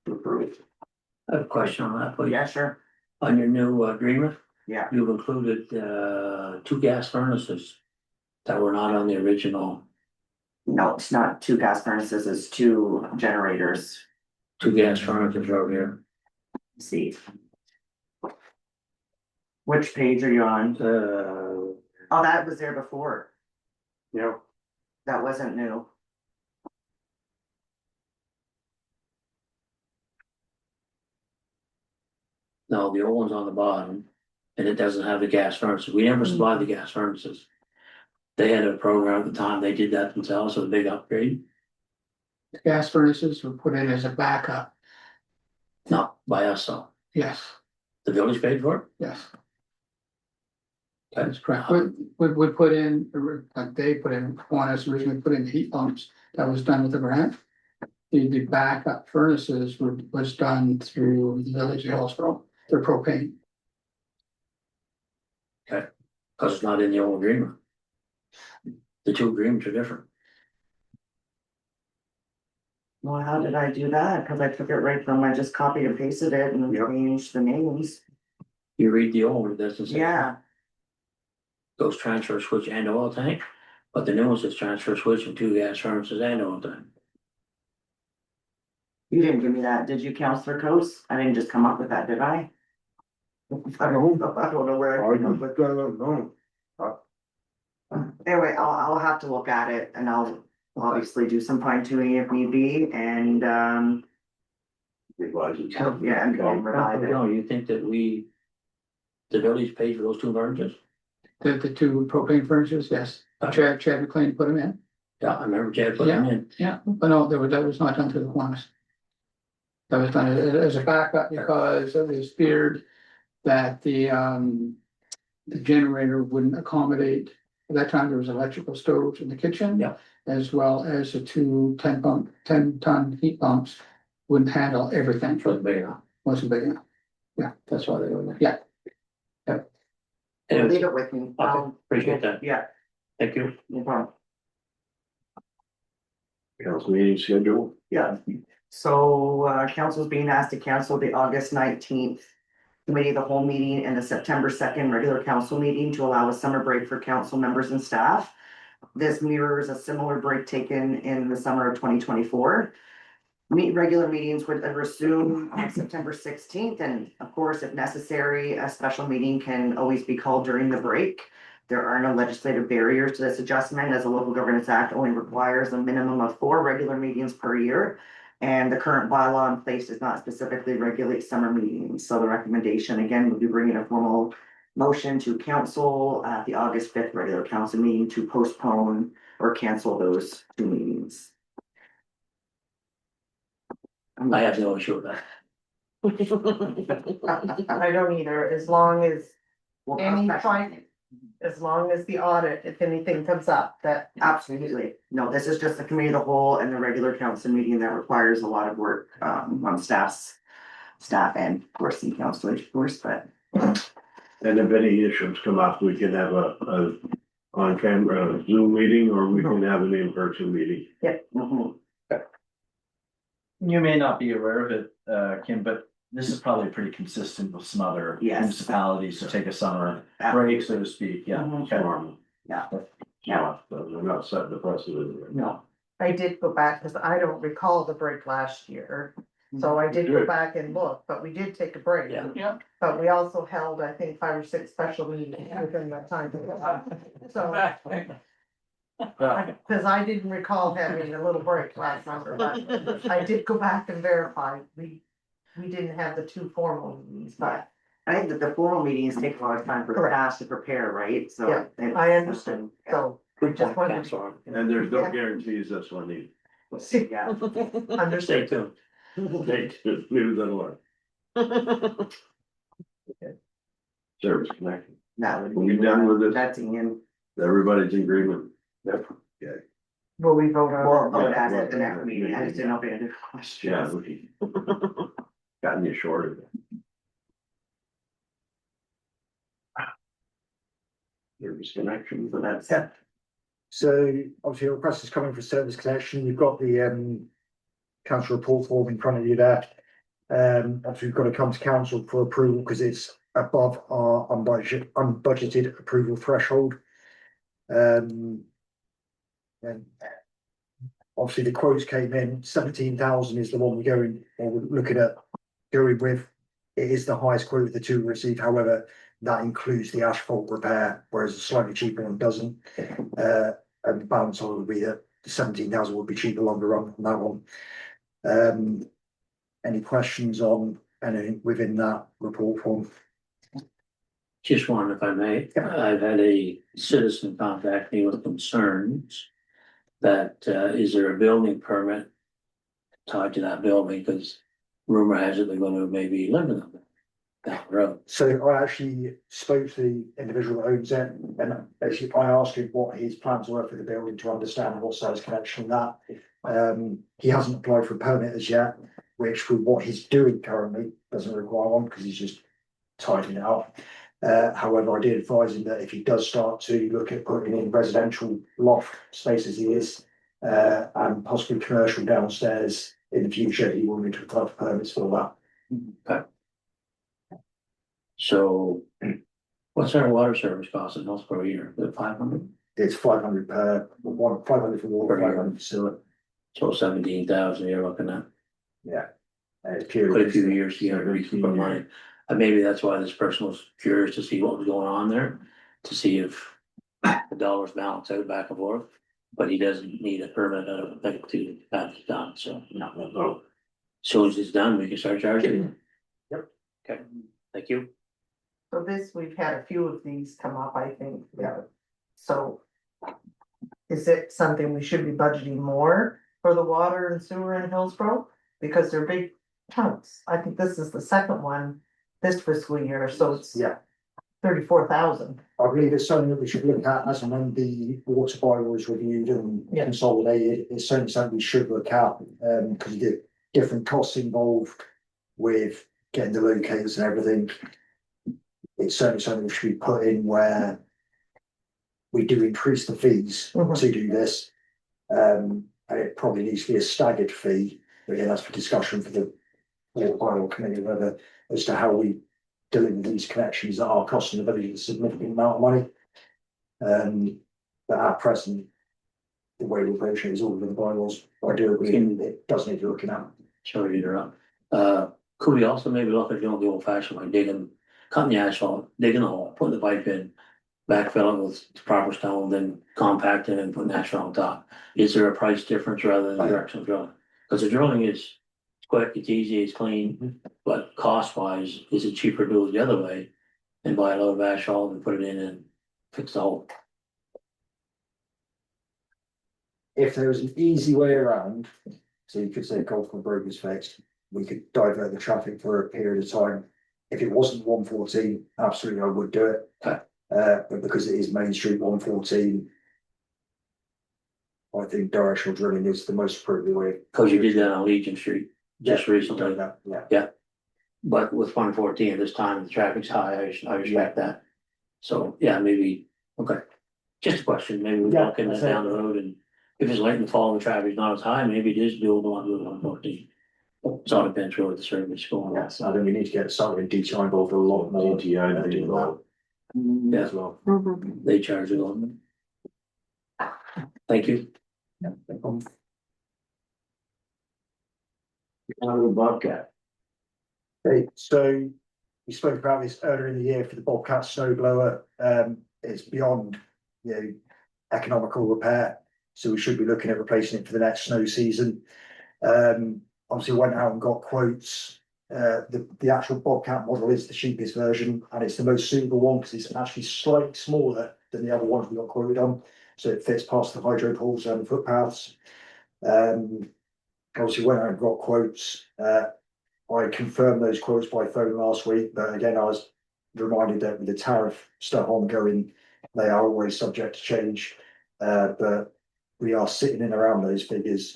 approve. I have a question on that, please. Yeah, sure. On your new agreement, Yeah. you've included 2 gas furnaces that were not on the original. No, it's not 2 gas furnaces, it's 2 generators. 2 gas furnaces over here. Let's see. Which page are you on? Oh, that was there before. Yeah. That wasn't new. No, the old one's on the bottom, and it doesn't have the gas furnaces. We never supplied the gas furnaces. They had a program at the time, they did that themselves, so a big upgrade, The gas furnaces were put in as a backup. not by us, though. Yes, The village paid for it? yes, Okay. that's correct. We put in, they put in, one us originally put in the heat pumps. That was done with the grant. The backup furnaces was done through the village of Hillsborough, their propane. Cause it's not in the old agreement. The 2 agreements are different. Well, how did I do that? Cause I took it right from, I just copied and pasted it and changed the names. You read the old one, it doesn't say. Yeah, Goes transfer switch and oil tank, but the new one says transfer switch and 2 gas furnaces and oil tank. you didn't give me that, did you, Counselor Coase? I didn't just come up with that, did I? I don't know where I came up with. No. Anyway, I'll have to look at it and I'll obviously do some fine tuning if need be and, Revise it. yeah, and revise it. No, you think that the village paid for those 2 furnaces? The 2 propane furnaces, yes. Chad McLean put them in. Yeah, I remember Chad put them in. Yeah, but no, that was not done through the Kiwanis. That was done as a backup because it was feared that the generator wouldn't accommodate. At that time, there was electrical stoves in the kitchen. Yeah. As well as the 2 10-ton heat pumps wouldn't handle everything. For the big enough. Wasn't big enough. Yeah, that's why they were there. Yeah. Leave it with me. Okay, appreciate that. Yeah, Thank you. no problem. Council meeting schedule. Yeah, so council's being asked to cancel the August 19th committee of the whole meeting and the September 2nd regular council meeting to allow a summer break for council members and staff. This mirrors a similar break taken in the summer of 2024. Regular meetings would resume on September 16th, and of course, if necessary, a special meeting can always be called during the break. There are no legislative barriers to this adjustment, as the Local Governance Act only requires a minimum of 4 regular meetings per year. And the current bylaw in place does not specifically regulate summer meetings. So the recommendation again would be bringing a formal motion to council at the August 5th regular council meeting to postpone or cancel those 2 meetings. I have no issue with that. I don't either, as long as Well, any special fine- meeting. as long as the audit, if anything comes up, that. Absolutely. No, this is just the committee of the whole and the regular council meeting that requires a lot of work on staff and of course the council, of course, but. And if any issues come up, we can have a on camera Zoom meeting, or we can have an in-person meeting. You may not be aware of it, Kim, but this is probably pretty consistent with some other Yes. municipalities to take a summer break, so to speak, yeah. Okay. Normal. Yeah. Yeah, we're not setting the precedent. No. I did go back, because I don't recall the break last year, so I did go Good. back and look, but we did take a break. Yeah. But we also held, I think, 5 or 6 special meetings within that time. So, because I didn't recall having a little break last summer, but I did go back and verify, we didn't have the 2 formal meetings, but I think that the formal meetings take a lot of time for Correct. staff to prepare, right? So. Yeah, I understand, so. Good Just point, wanted to- Councilor. And there's no guarantees this one either. Yeah. Stay Understood. tuned. They just leave it alone. Service connection. That would We be. done with this? That's in. Everybody's in agreement. Yep. Will we vote on? Well, it? that's at the next meeting. I just didn't know if you had questions. Yeah. we- Gotten you shorted. Service connection, but that's. Yeah. So obviously your request is coming for service connection. You've got the council report form in front of you there. Obviously we've got to come to council for approval because it's above our unbudgeted approval threshold. And obviously the quotes came in, 17,000 is the one we're looking at going with. It is the highest quote of the 2 received, however, that includes the asphalt repair, whereas the slightly cheaper one doesn't. And the balance on it would be that the 17,000 would be cheaper longer run on that one. Any questions on anything within that report form? Just one, if I may. I've had a citizen contact me with concerns that, is there a building permit tied to that building? Because rumor has it they're gonna maybe live in them down the road. So I actually spoke to the individual that owns it, and actually I asked him what his plans were for the building to understand what size connection that. He hasn't applied for a permit as yet, which for what he's doing currently doesn't require one because he's just tidying it up. However, I did advise him that if he does start to look at putting in residential loft spaces, he is, and possibly commercial downstairs in the future, he will need to apply for permits for that. So what's our water service cost in Hillsborough a year? Is it 500? It's 500 per one, 500 for water, 500 for sewer. So 17,000 you're looking at. Yeah. Quite a few years to get a recoup of money. And maybe that's why this person was curious to see what was going on there, to see if the dollars balance out back and forth. But he doesn't need a permit, I don't think, to have it done, so no. As soon as it's done, we can start charging. Yep. Okay, thank you. So this, we've had a few of these come up, I think, yeah. So is it something we should be budgeting more for the water and sewer in Hillsborough? Because they're big chunks. I think this is the second one this fiscal year, so it's Yeah. 34,000. I believe it's something that we should look at as and when the water bylaw is reviewed and Yeah. consolidated. It's certainly something we should look at, because the different costs involved with getting the locators and everything. It's certainly something we should be put in where we do increase the fees to do this. And it probably needs to be a staggered fee, but again, that's for discussion for the water bylaw committee, whether as to how we deliver these connections that are costing the village a significant amount of money. But at present, the way we approach it is all in the bylaws. I do agree, it does need looking at. Sorry to interrupt. Could we also maybe look at doing the old fashioned way, digging, cutting the asphalt, digging a hole, putting the pipe in, backfilling with the proper stone, then compacting and putting asphalt on top? Is there a price difference rather than the directional drilling? Because the drilling is quick, it's easy, it's clean, but cost wise, is it cheaper to do it the other way? And buy a load of asphalt and put it in and fix the hole? If there was an easy way around, so you could say Golfman Brook is fixed, we could divert the traffic for a period of time. If it wasn't 114, absolutely I would do it. Okay. But because it is Main Street 114. I think directional drilling is the most appropriate way. Cause you did that on Legion Street just recently. Yeah. But with 114 at this time, the traffic's high, I respect that. So, yeah, maybe, okay, just a question, maybe we Yeah, look in that's that it. down the road, and if it's late in the fall and the traffic's not as high, maybe it is doable on 114. It's all depends really the service going on. Yes, I think we need to get something in DTI involved a lot more. DTI to be doing that. Yeah. As well. They charge a lot. Thank you. Yeah, no problem. Out of the Bobcat. Okay, so we spoke about this earlier in the year for the Bobcat snow blower. It's beyond, economical repair. So we should be looking at replacing it for the next snow season. Obviously went out and got quotes. The actual Bobcat model is the cheapest version and it's the most suitable one because it's actually slightly smaller than the other ones we got quoted on. So it fits past the hydro pools and footpaths. Obviously went out and got quotes. I confirmed those quotes by phone last week, but again, I was reminded that with the tariff stuff ongoing, they are always subject to change. But we are sitting in around those figures.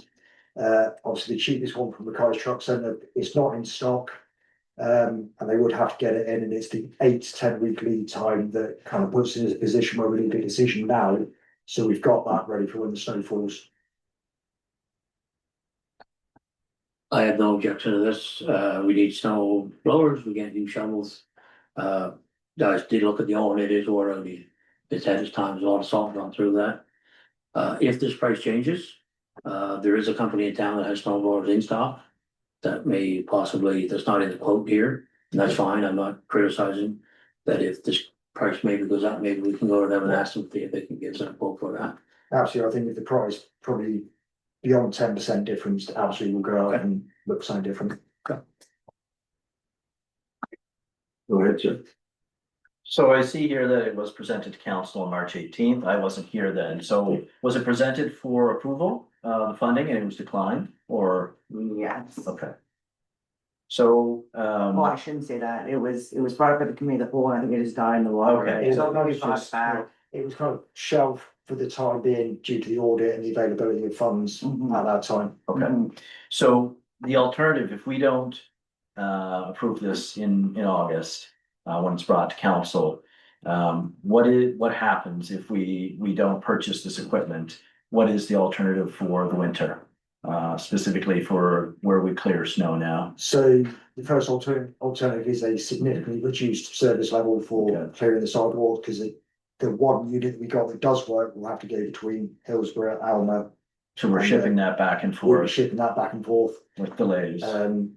Obviously, the cheapest one from the Mackay's Truck Centre is not in stock. And they would have to get it in, and it's the 8 to 10 week lead time that kind of puts us in a position where we need a decision now. So we've got that ready for when the snow falls. I have no objection to this. We need snow blowers, we can't do shovels. Guys did look at the old, it is already, it's had its times, a lot of salt gone through that. If this price changes, there is a company in town that has snow blowers in stock. That may possibly, that's not in the quote here, and that's fine, I'm not criticizing. That if this price maybe goes up, maybe we can go to them and ask them if they can give us a quote for that. Absolutely, I think if the price probably beyond 10% difference, absolutely will go out and look something different. Go ahead, sir. So I see here that it was presented to council on March 18th. I wasn't here then. So was it presented for approval, the funding, and it was declined, or? Yes. Okay. So, Well, I shouldn't say that. It was brought up at the committee of the whole, and I think it just died in the water. Okay. It So was it's brought just, back. it was kind of shelved for the time being due to the audit and the availability of funds at that time. okay. So the alternative, if we don't approve this in August, when it's brought to council, what happens if we don't purchase this equipment? What is the alternative for the winter? Specifically for where we clear snow now? So the first alternative is a significantly reduced service level for clearing the sidewalk, because the one unit we got that does work will have to go between Hillsborough, Alma. So we're shipping that back and We're forth shipping that back and forth. with delays.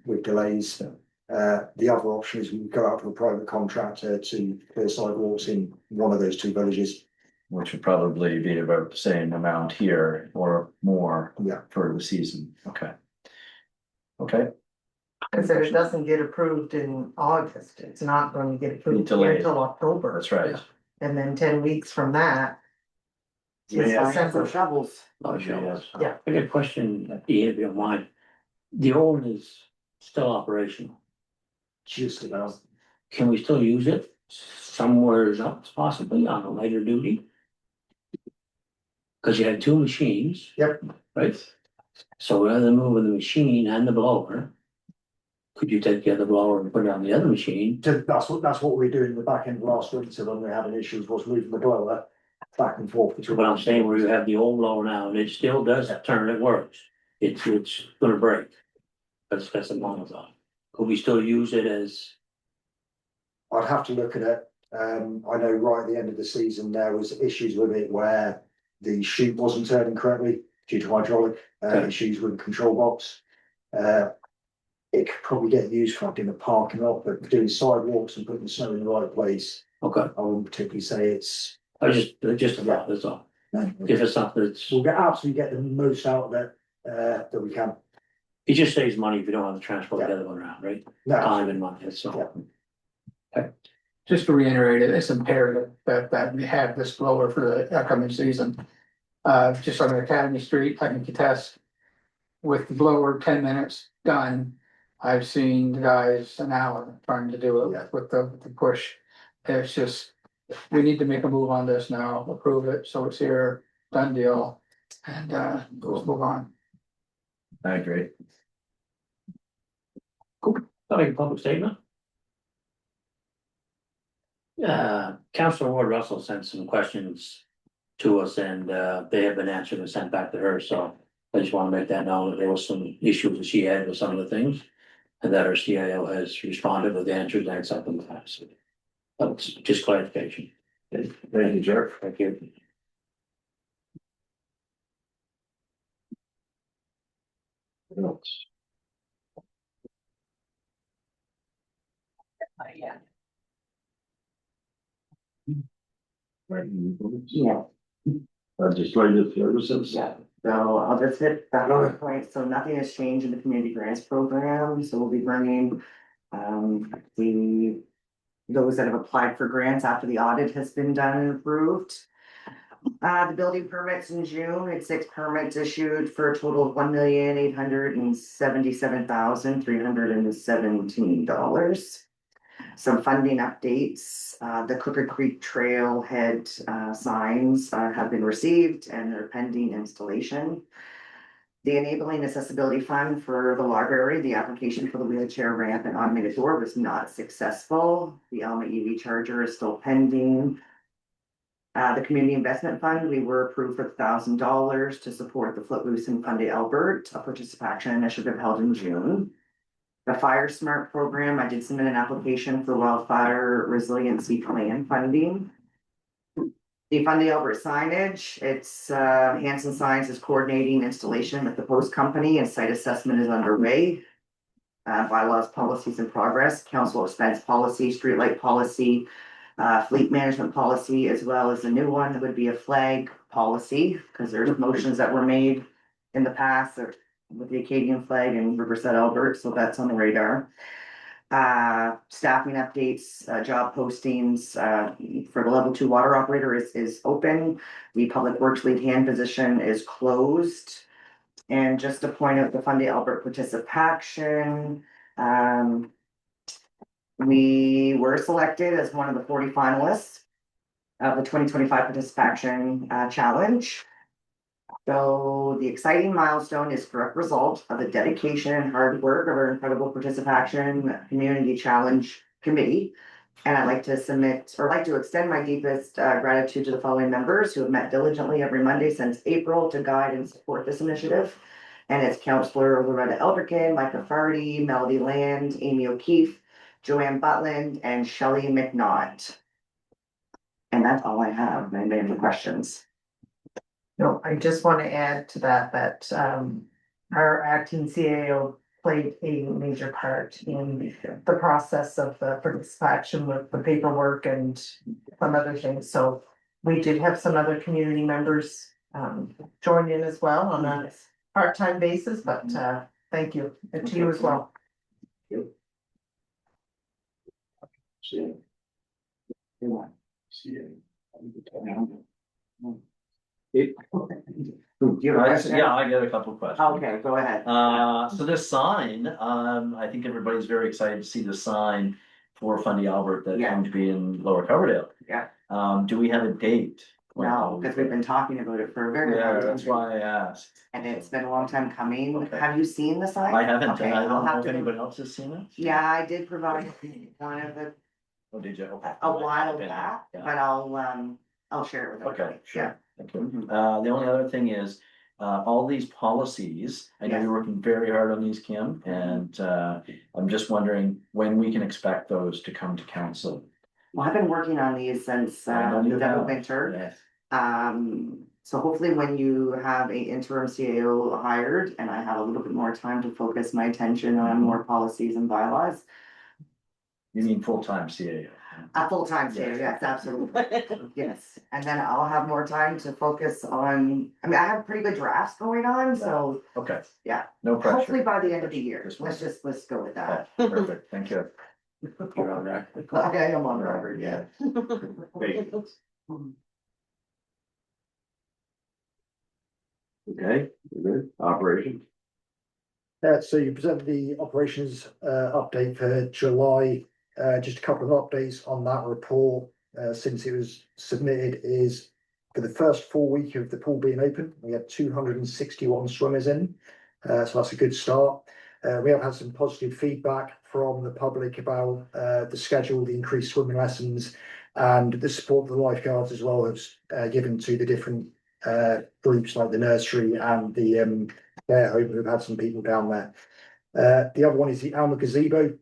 With delays. The other option is we can go out to a private contractor to clear sidewalks in one of those two villages. Which would probably be about the same amount here or more. Yeah. For the season, okay. Okay, Cause if it doesn't get approved in August, it's not going to get approved delayed. until October. that's right. And then 10 weeks from that. is Yeah, December. for shovels. Oh, sure. Yeah. I got a question, if you don't mind. The old is still operational. Just about. Can we still use it somewhere else possibly on a later duty? Cause you had two machines. Yep. Right? So rather than moving the machine and the blower, could you take the other blower and put it on the other machine? That's what we were doing in the back end of last winter when we had an issue, was moving the blower back and forth between. But I'm saying where you have the old blower now and it still does turn, it works. It's gonna break. That's the moment thought. Could we still use it as? I'd have to look at it. I know right at the end of the season, there was issues with it where the chute wasn't turning correctly due to hydraulic Okay. issues with the control box. It could probably get used for doing the parking lot, but doing sidewalks and putting the snow in the right place, Okay, I wouldn't particularly say it's. just about, that's all. If it's something that's, We'll absolutely get the most out of it, that we can. it just saves money if you don't have to transport the other one around, right? No, Time and money, that's all. Just to reiterate it, it's imperative that we have this blower for the upcoming season. Just on Academy Street, I can contest. With the blower, 10 minutes done. I've seen the guys an hour trying to do it with the push. It's just, we need to make a move on this now, approve it, so it's here, done deal. And let's move on. I agree. I'll make a public statement. Councilor Ward Russell sent some questions to us and they have been answered and sent back to her, so I just want to make that known that there was some issues that she had with some of the things. And that our CIO has responded with answers and something like that. So that's just clarification. Thank you, Jeff. Thank you. What else? Yeah. Legislative services. Yeah, so I'll just hit that on point, so nothing has changed in the community grants program, so we'll be bringing. Those that have applied for grants after the audit has been done and approved. The building permits in June, it's 6 permits issued for a total of $1,877,317. Some funding updates, the Crooked Creek Trailhead signs have been received and they're pending installation. The Enabling Accessibility Fund for the library, the application for the wheelchair ramp and automated door was not successful. The Alma EV charger is still pending. The Community Investment Fund, we were approved for $1,000 to support the Footloose and Fundy Albert, a participation initiative held in June. The Fire Smart program, I did submit an application for wildfire resiliency plan funding. The Fundy Albert signage, it's Hanson Signs is coordinating installation with the post company and site assessment is underway. Bylaws, policies in progress, council expense policy, streetlight policy, fleet management policy, as well as a new one that would be a flag policy, because there's motions that were made in the past with the Acadian flag and Riverside Albert, so that's on the radar. Staffing updates, job postings for the level 2 water operator is open. The public works lead hand position is closed. And just to point out the Fundy Albert participation, we were selected as one of the 40 finalists of the 2025 participation challenge. So the exciting milestone is direct result of the dedication and hard work of our incredible participation community challenge committee. And I'd like to extend my deepest gratitude to the following members who have met diligently every Monday since April to guide and support this initiative. And it's Councillor Loretta Elderkin, Micah Fardy, Melody Land, Amy O'Keefe, Joanne Butland, and Shelley McNaught. And that's all I have. Anybody have any questions? No, I just want to add to that our acting CAO played a major part in the process of the participation with the paperwork and some other things. So we did have some other community members join in as well on a part-time basis, but thank you, and to you as well. Yeah, I got a couple of questions. Okay, go ahead. So this sign, I think everybody's very excited to see the sign for Fundy Albert that's going to be in Lower Coverdale. Yeah. Do we have a date? No, because we've been talking about it for a very long Yeah, time. that's why I asked. And it's been a long time coming. Okay. Have you seen the sign? I haven't, Okay, I I'll don't know have if to. anybody else has seen it. Yeah, I did provide one of the, Oh, did you? Okay. a while Okay. back, Yeah. but I'll share it with Okay, everybody. sure. Yeah. Thank you. The only other thing is, all these policies, I know Yes. you're working very hard on these, Kim, and I'm just wondering when we can expect those to come to council. Well, I've been working on these since I know you the have. winter. Yes. So hopefully when you have a interim CAO hired and I have a little bit more time to focus my attention on more policies and bylaws. You mean full-time CAO? A full-time CAO, yes, absolutely. Yes, and then I'll have more time to focus on, I mean, I have pretty good drafts going on, so Okay. yeah. No pressure. Hopefully by the end of the year, Just let's go with that. Perfect, thank you. You're on record. Okay, I'm on record, yeah. Okay, we're good, operations. So you presented the operations update for July. Just a couple of updates on that report since it was submitted is for the first full week of the pool being open, we had 261 swimmers in. So that's a good start. We have had some positive feedback from the public about the schedule, the increased swimming lessons, and the support of the lifeguards as well as given to the different groups like the nursery and the care home who've had some people down there. The other one is the Alma Gazebo.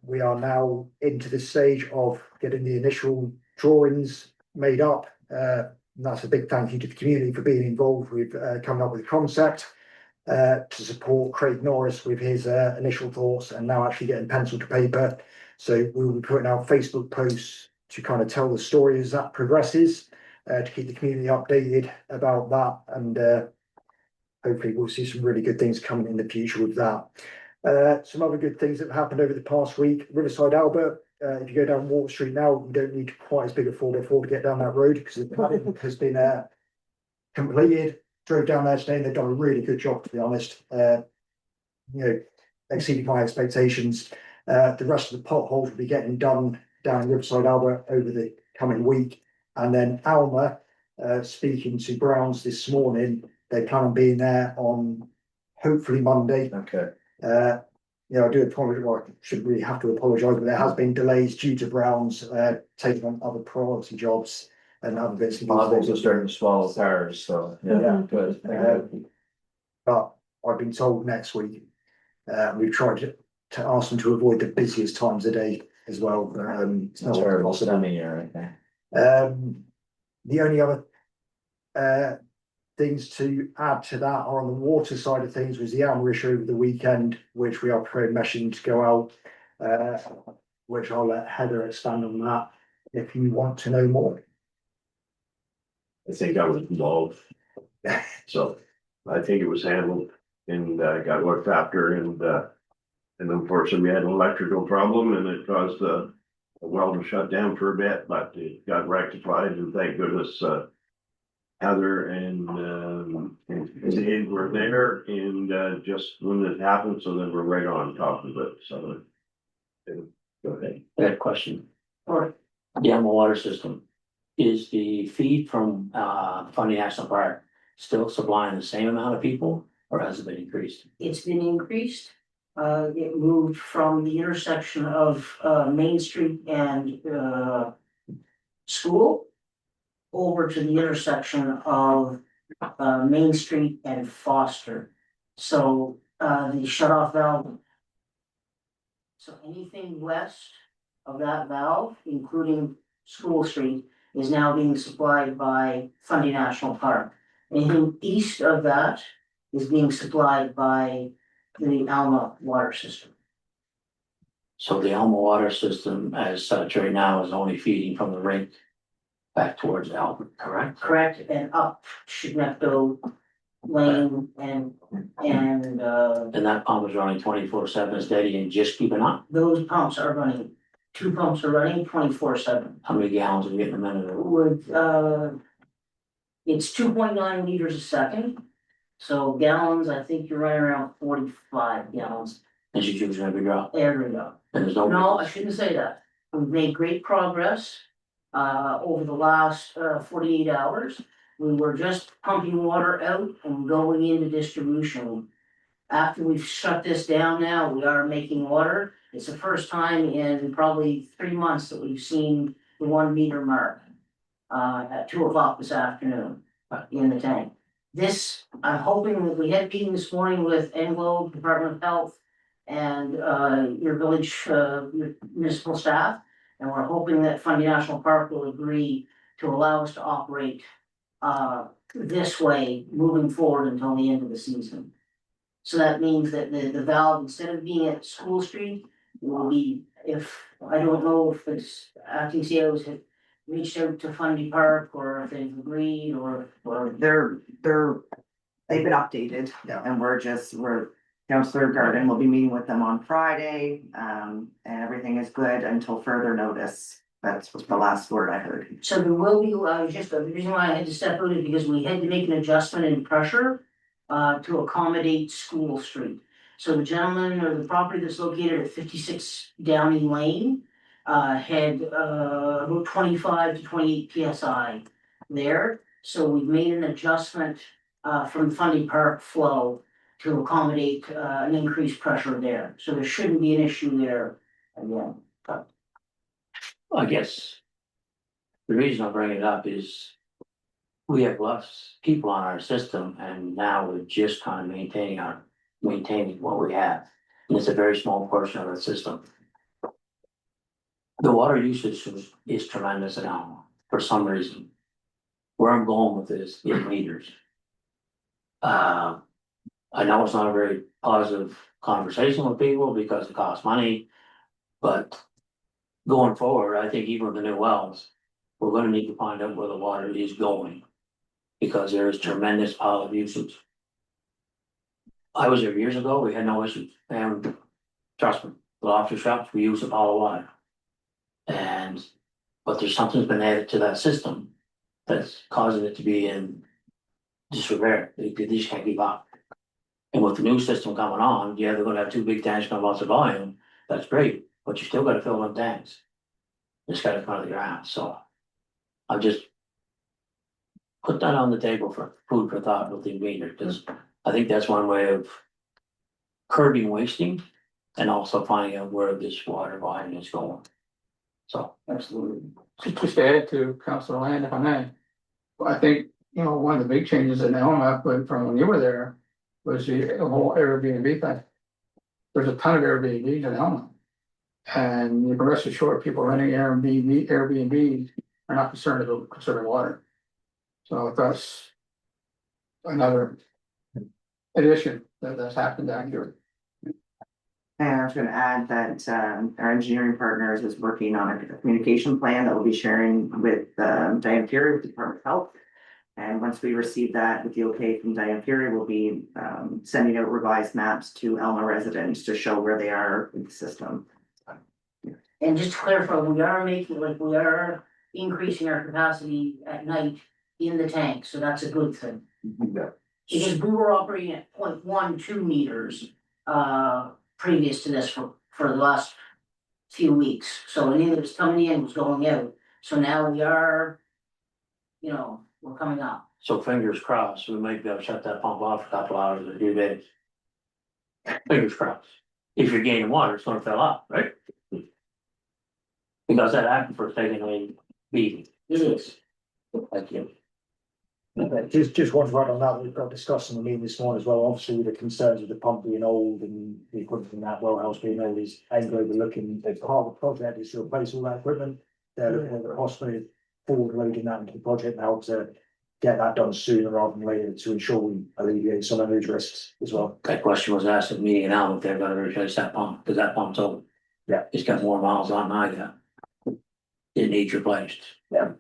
We are now into the stage of getting the initial drawings made up. And that's a big thank you to the community for being involved with coming up with a concept to support Craig Norris with his initial thoughts and now actually getting pencil to paper. So we will be putting out Facebook posts to kind of tell the story as that progresses, to keep the community updated about that, and hopefully we'll see some really good things coming in the future with that. Some other good things that have happened over the past week. Riverside Albert, if you go down Water Street now, you don't need quite as big a 4x4 to get down that road because it has been completed. Drove down there today and they've done a really good job, to be honest. Exceeded my expectations. The rest of the potholes will be getting done down in Riverside Albert over the coming week. And then Alma, speaking to Browns this morning, they plan on being there on hopefully Monday. Okay. I do apologize, well, I shouldn't really have to apologise, but there has been delays due to Browns taking on other priority jobs and other bits and Potholes are starting to swallow tires, so yeah, good. but I've been told next week. We've tried to ask them to avoid the busiest times of day as well. It's not Terrible possible. time of year, okay. The only other things to add to that are on the water side of things was the Alma issue over the weekend, which we are preparing meshing to go out, which I'll let Heather expand on that if you want to know more. I think I was involved. So I think it was handled and got looked after and unfortunately we had an electrical problem and it caused the well to shut down for a bit, but it got rectified and thank goodness Heather and Dave were there and just when it happened, so then we're right on top of it, so. Go ahead. I got a question. Or the Alma water system, is the feed from Fundy National Park still supplying the same amount of people or has it been increased? It's been increased. It moved from the intersection of Main Street and School over to the intersection of Main Street and Foster. So the shut-off valve. So anything west of that valve, including School Street, is now being supplied by Fundy National Park. Anything east of that is being supplied by the Alma water system. So the Alma water system as such right now is only feeding from the rink back towards Albert, correct? Correct, and up Chignecto Lane and And that pump is running 24/7 steady and just keeping up? those pumps are running, 2 pumps are running 24/7. How many gallons are we getting a minute? With it's 2.9 liters a second. So gallons, I think you're right around 45 gallons And she's using every drop? every drop. And there's No, I shouldn't say that. We've made great progress over the last 48 hours. We were just pumping water out and going into distribution. After we've shut this down now, we are making water. It's the first time in probably 3 months that we've seen the 1 meter mark at 2 o'clock this afternoon in the tank. This, I'm hoping that we had a meeting this morning with Englo, Department of Health, and your village your municipal staff. And we're hoping that Fundy National Park will agree to allow us to operate this way moving forward until the end of the season. So that means that the valve, instead of being at School Street, will be, if, I don't know if it's, acting COs have reached out to Fundy Park, or if they've agreed, or They've been updated, and we're, Councillor Garden will be meeting with them on Friday, and everything is good until further notice. That's the last word I heard. so there will be, just, the reason why I had to step out is because we had to make an adjustment in pressure to accommodate School Street. So the gentleman or the property that's located at 56 Downing Lane had about 25 to 28 PSI there. So we've made an adjustment from Fundy Park flow to accommodate an increased pressure there. So there shouldn't be an issue there again. I guess. The reason I bring it up is. We have less people on our system, and now we're just kind of maintaining what we have. And it's a very small portion of the system. The water usage is tremendous now, for some reason. Where I'm going with this is meters. I know it's not a very positive conversation with people because it costs money, but going forward, I think even with the new wells, we're gonna need to find out where the water is going. Because there is tremendous pile of usage. I was there years ago, we had no issues, and trust me, the lobster shops, we use a pile of water. But there's something's been added to that system that's causing it to be in disrepair. They just can't keep up. And with the new system coming on, yeah, they're gonna have 2 big tanks coming lots of volume, that's great, but you still gotta fill them tanks. Just gotta front of the ground, so. I'm just. Put that on the table for food for thought with the meter, because I think that's one way of. Curbing wasting and also finding out where this water volume is going. So, Absolutely. Just to add to Councillor Land, if I may. I think, one of the big changes in Elma, but from when you were there, was the whole Airbnb thing. There's a ton of Airbnbs in Elma. And you can rest assured, people renting Airbnbs are not concerned about conserving water. So that's another addition that's happened down here. And I was gonna add that our engineering partners is working on a communication plan that we'll be sharing with Diane Fury with the Department of Health. And once we receive that with the okay from Diane Fury, we'll be sending out revised maps to Elma residents to show where they are in the system. And just to clarify, we are increasing our capacity at night in the tank, so that's a good thing. Because we were operating at 0.12 meters previous to this for the last few weeks. So anything that was coming in was going out. So now we are, we're coming up. so fingers crossed, we might be able to shut that pump off a couple hours or a few days. Fingers crossed. If you're gaining water, it's gonna fill up, right? Because that aquifer's taking a beating. It is. Thank you. Just one word on that, we've got discussed in the meeting this morning as well, obviously with the concerns of the pump being old and the equipment in that well house being old is Anglo were looking, as part of the project is to replace all that equipment. They're looking at possibly forward loading that into the project now to get that done sooner rather than later to ensure we alleviate some of those risks as well. That question was asked at the meeting now, if they're gonna replace that pump, because that pump's old. Yeah. It's got more miles on than I got. It needs replaced. Yeah.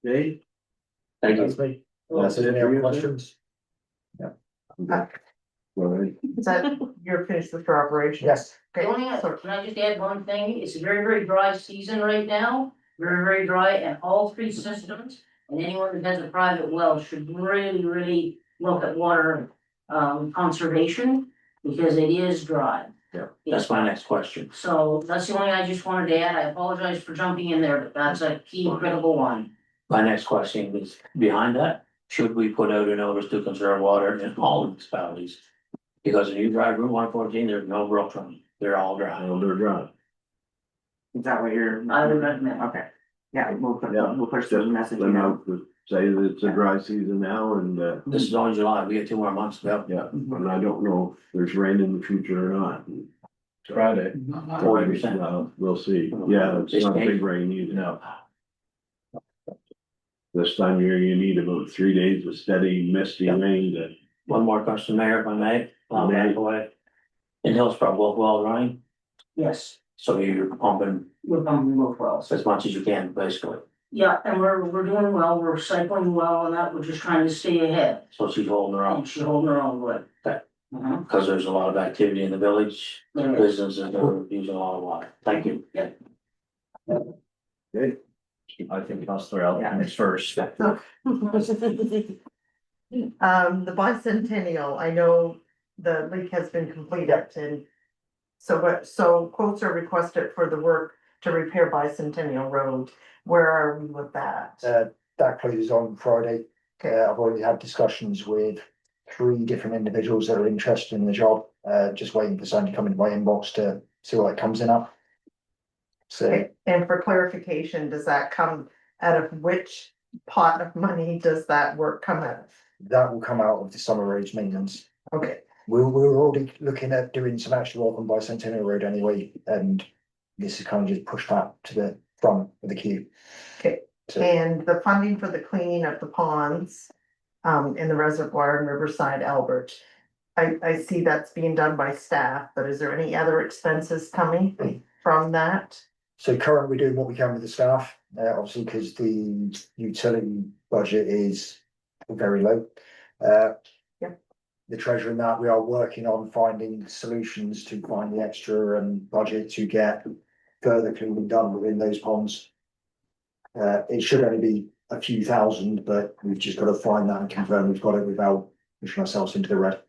Okay, Thank you. That's me. That's it Any for other you, questions? Right. Is that, you're finished with your operation? Yes. The Okay, only, so can I just add one thing? It's a very, very dry season right now, very, very dry, and all 3 systems. And anyone that has a private well should really, really look at water conservation, because it is dry. Yeah, that's my next question. So that's the only I just wanted to add. I apologize for jumping in there, but that's a key critical one. My next question is behind that, should we put out a notice to conserve water in all municipalities? Because if you drive Route 114, there's no brook from, they're all dry. They're dry. Is that what you're? I would recommend. Okay, yeah, we'll Yeah. push the message Then out. I'll say that it's a dry season now and This is only July, we get 2 more months to go. yeah, and I don't know if there's rain in the future or not. Friday. 40%. Well, we'll see. Yeah, it's not big rain either. No. This time of year, you need about 3 days of steady misty rain to. One more question, Mayor, if I may, back away. In Hillsborough, well running, Yes, so you're pumping we're pumping both wells. as much as you can, basically. Yeah, and we're doing well, we're cycling well on that, we're just trying to stay ahead. So she's holding her own, And she's holding her own good. Okay. Mhm. because there's a lot of activity in the village, There is. businesses are using a lot of water. Thank you. Good. I think Councillor Elton is first. The bicentennial, I know the leak has been completed and so quotes are requested for the work to repair Bicentennial Road. Where are we with that? That closes on Friday. I've already had discussions with 3 different individuals that are interested in the job. Just waiting for something to come into my inbox to see what it comes in up. So And for clarification, does that come out of which pot of money does that work come out of? that will come out of the summer roads maintenance. Okay, We're already looking at doing some actual work on Bicentennial Road anyway, and this is kind of just pushed that to the front of the queue. okay. So And the funding for the cleaning of the ponds in the reservoir in Riverside, Albert. I see that's being done by staff, but is there any other expenses coming from that? So currently we're doing what we can with the staff, obviously because the utility budget is very low. Yep. The treasurer and that, we are working on finding solutions to find the extra budget to get further cleaning done within those ponds. It should only be a few thousand, but we've just got to find that and confirm we've got it without pushing ourselves into the red.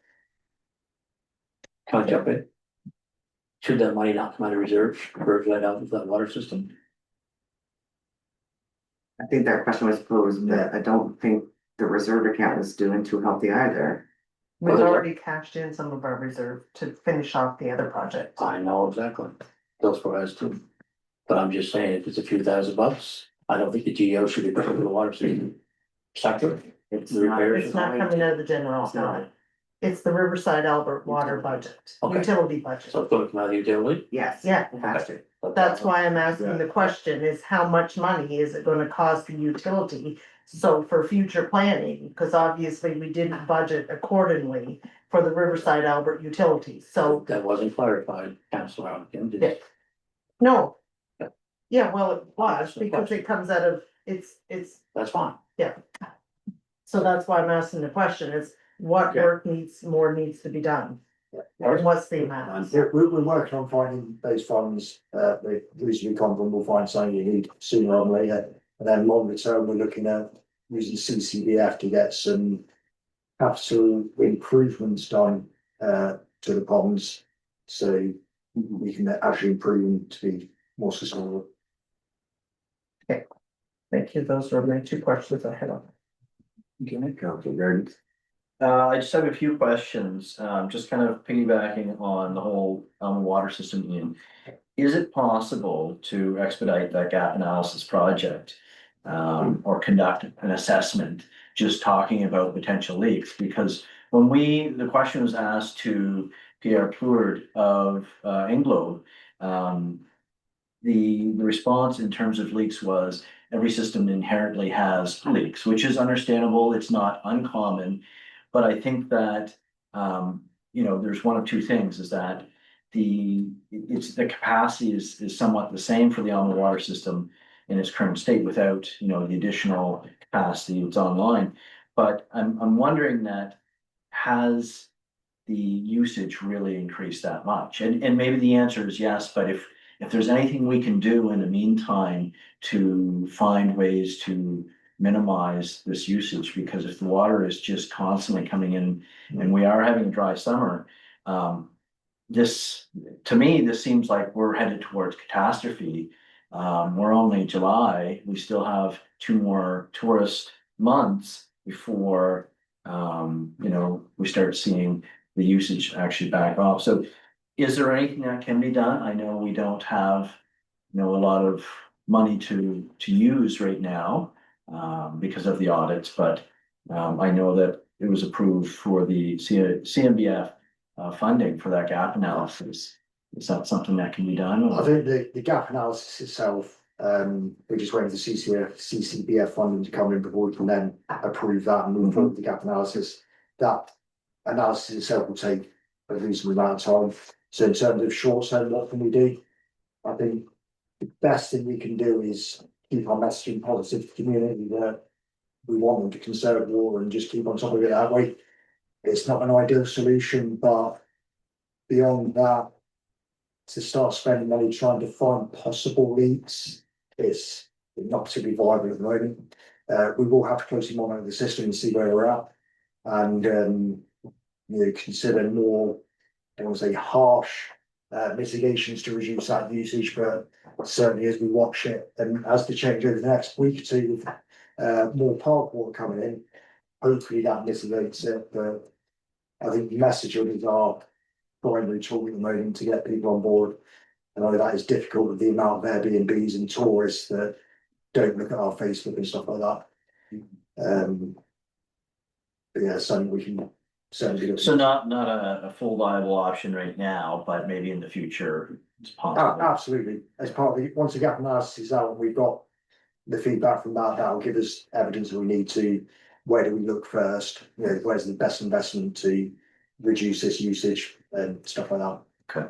Can I jump in? Should that money not come out of reserve, or let out of that water system? I think that question was posed, but I don't think the reserve account is doing too healthy either. We've Well, already cashed in some of our reserve to finish off the other project. I know exactly, Hillsborough has too. But I'm just saying, if it's a few $1,000, I don't think the GO should be putting the water system sector. It's the repairs. It's not coming out of the general fund. It's the Riverside Albert water budget, Okay. utility budget. So it's going to come out of the utility? Yes. Yeah. It has to. That's why I'm asking the question is how much money is it gonna cost the utility? So for future planning, because obviously we didn't budget accordingly for the Riverside Albert utilities, so That wasn't clarified, Councilor Alkin, did Yeah. it? no. Yeah, well, it was That's the because question. it comes out of, it's, That's fine. so that's why I'm asking the question is what Okay. work needs to be done? And what's the amount? Yeah, we're working on finding those funds, we're reasonably confident we'll find something you need sooner or later. And then longer term, we're looking at using CCBF to get some capital improvements done, to the ponds. So we can actually improve them to be more sustainable. Thank you, those were my 2 questions I had on. Council Garden. I just have a few questions, just kind of piggybacking on the whole water system in. Is it possible to expedite that gap analysis project? Or conduct an assessment, just talking about potential leaks? Because when the question was asked to Pierre Plourde of Englobe, the response in terms of leaks was every system inherently has leaks, which is understandable, it's not uncommon. But I think that, there's one of 2 things, is that the capacity is somewhat the same for the Alma water system in its current state without, the additional capacity that's online. But I'm wondering that, has the usage really increased that much? And maybe the answer is yes, but if there's anything we can do in the meantime to find ways to minimize this usage, because if the water is just constantly coming in and we are having a dry summer, to me, this seems like we're headed towards catastrophe. We're only July, we still have 2 more tourist months before, we start seeing the usage actually back off. So is there anything that can be done? I know we don't have, a lot of money to use right now, because of the audits, but I know that it was approved for the CMBF funding for that gap analysis. Is that something that can be done? I or- think the gap analysis itself, we're just waiting for CCBF funding to come in before we can then approve that and move forward with the gap analysis. That analysis itself will take a reasonable amount of time. So in terms of short term, what can we do? I think the best thing we can do is keep our messaging positive to the community that we want them to conserve water and just keep on top of it that way. It's not an ideal solution, but beyond that, to start spending money trying to find possible leaks, it's not particularly viable at the moment. We will have to closely monitor the system and see where we're at, and consider more, I don't want to say harsh mitigations to reduce that usage, but certainly as we watch it and as the change over the next week or two with more park water coming in, hopefully that mitigates it. But I think the messaging is our primary tool at the moment to get people on board. I know that is difficult with the amount of Airbnbs and tourists that don't look at our Facebook and stuff like that. But yeah, something we can certainly do. So not a full viable option right now, but maybe in the future it's possible. Absolutely. As part of the, once the gap analysis is out, we've got the feedback from that, that'll give us evidence that we need to, where do we look first? Where's the best investment to reduce this usage and stuff like that. Okay.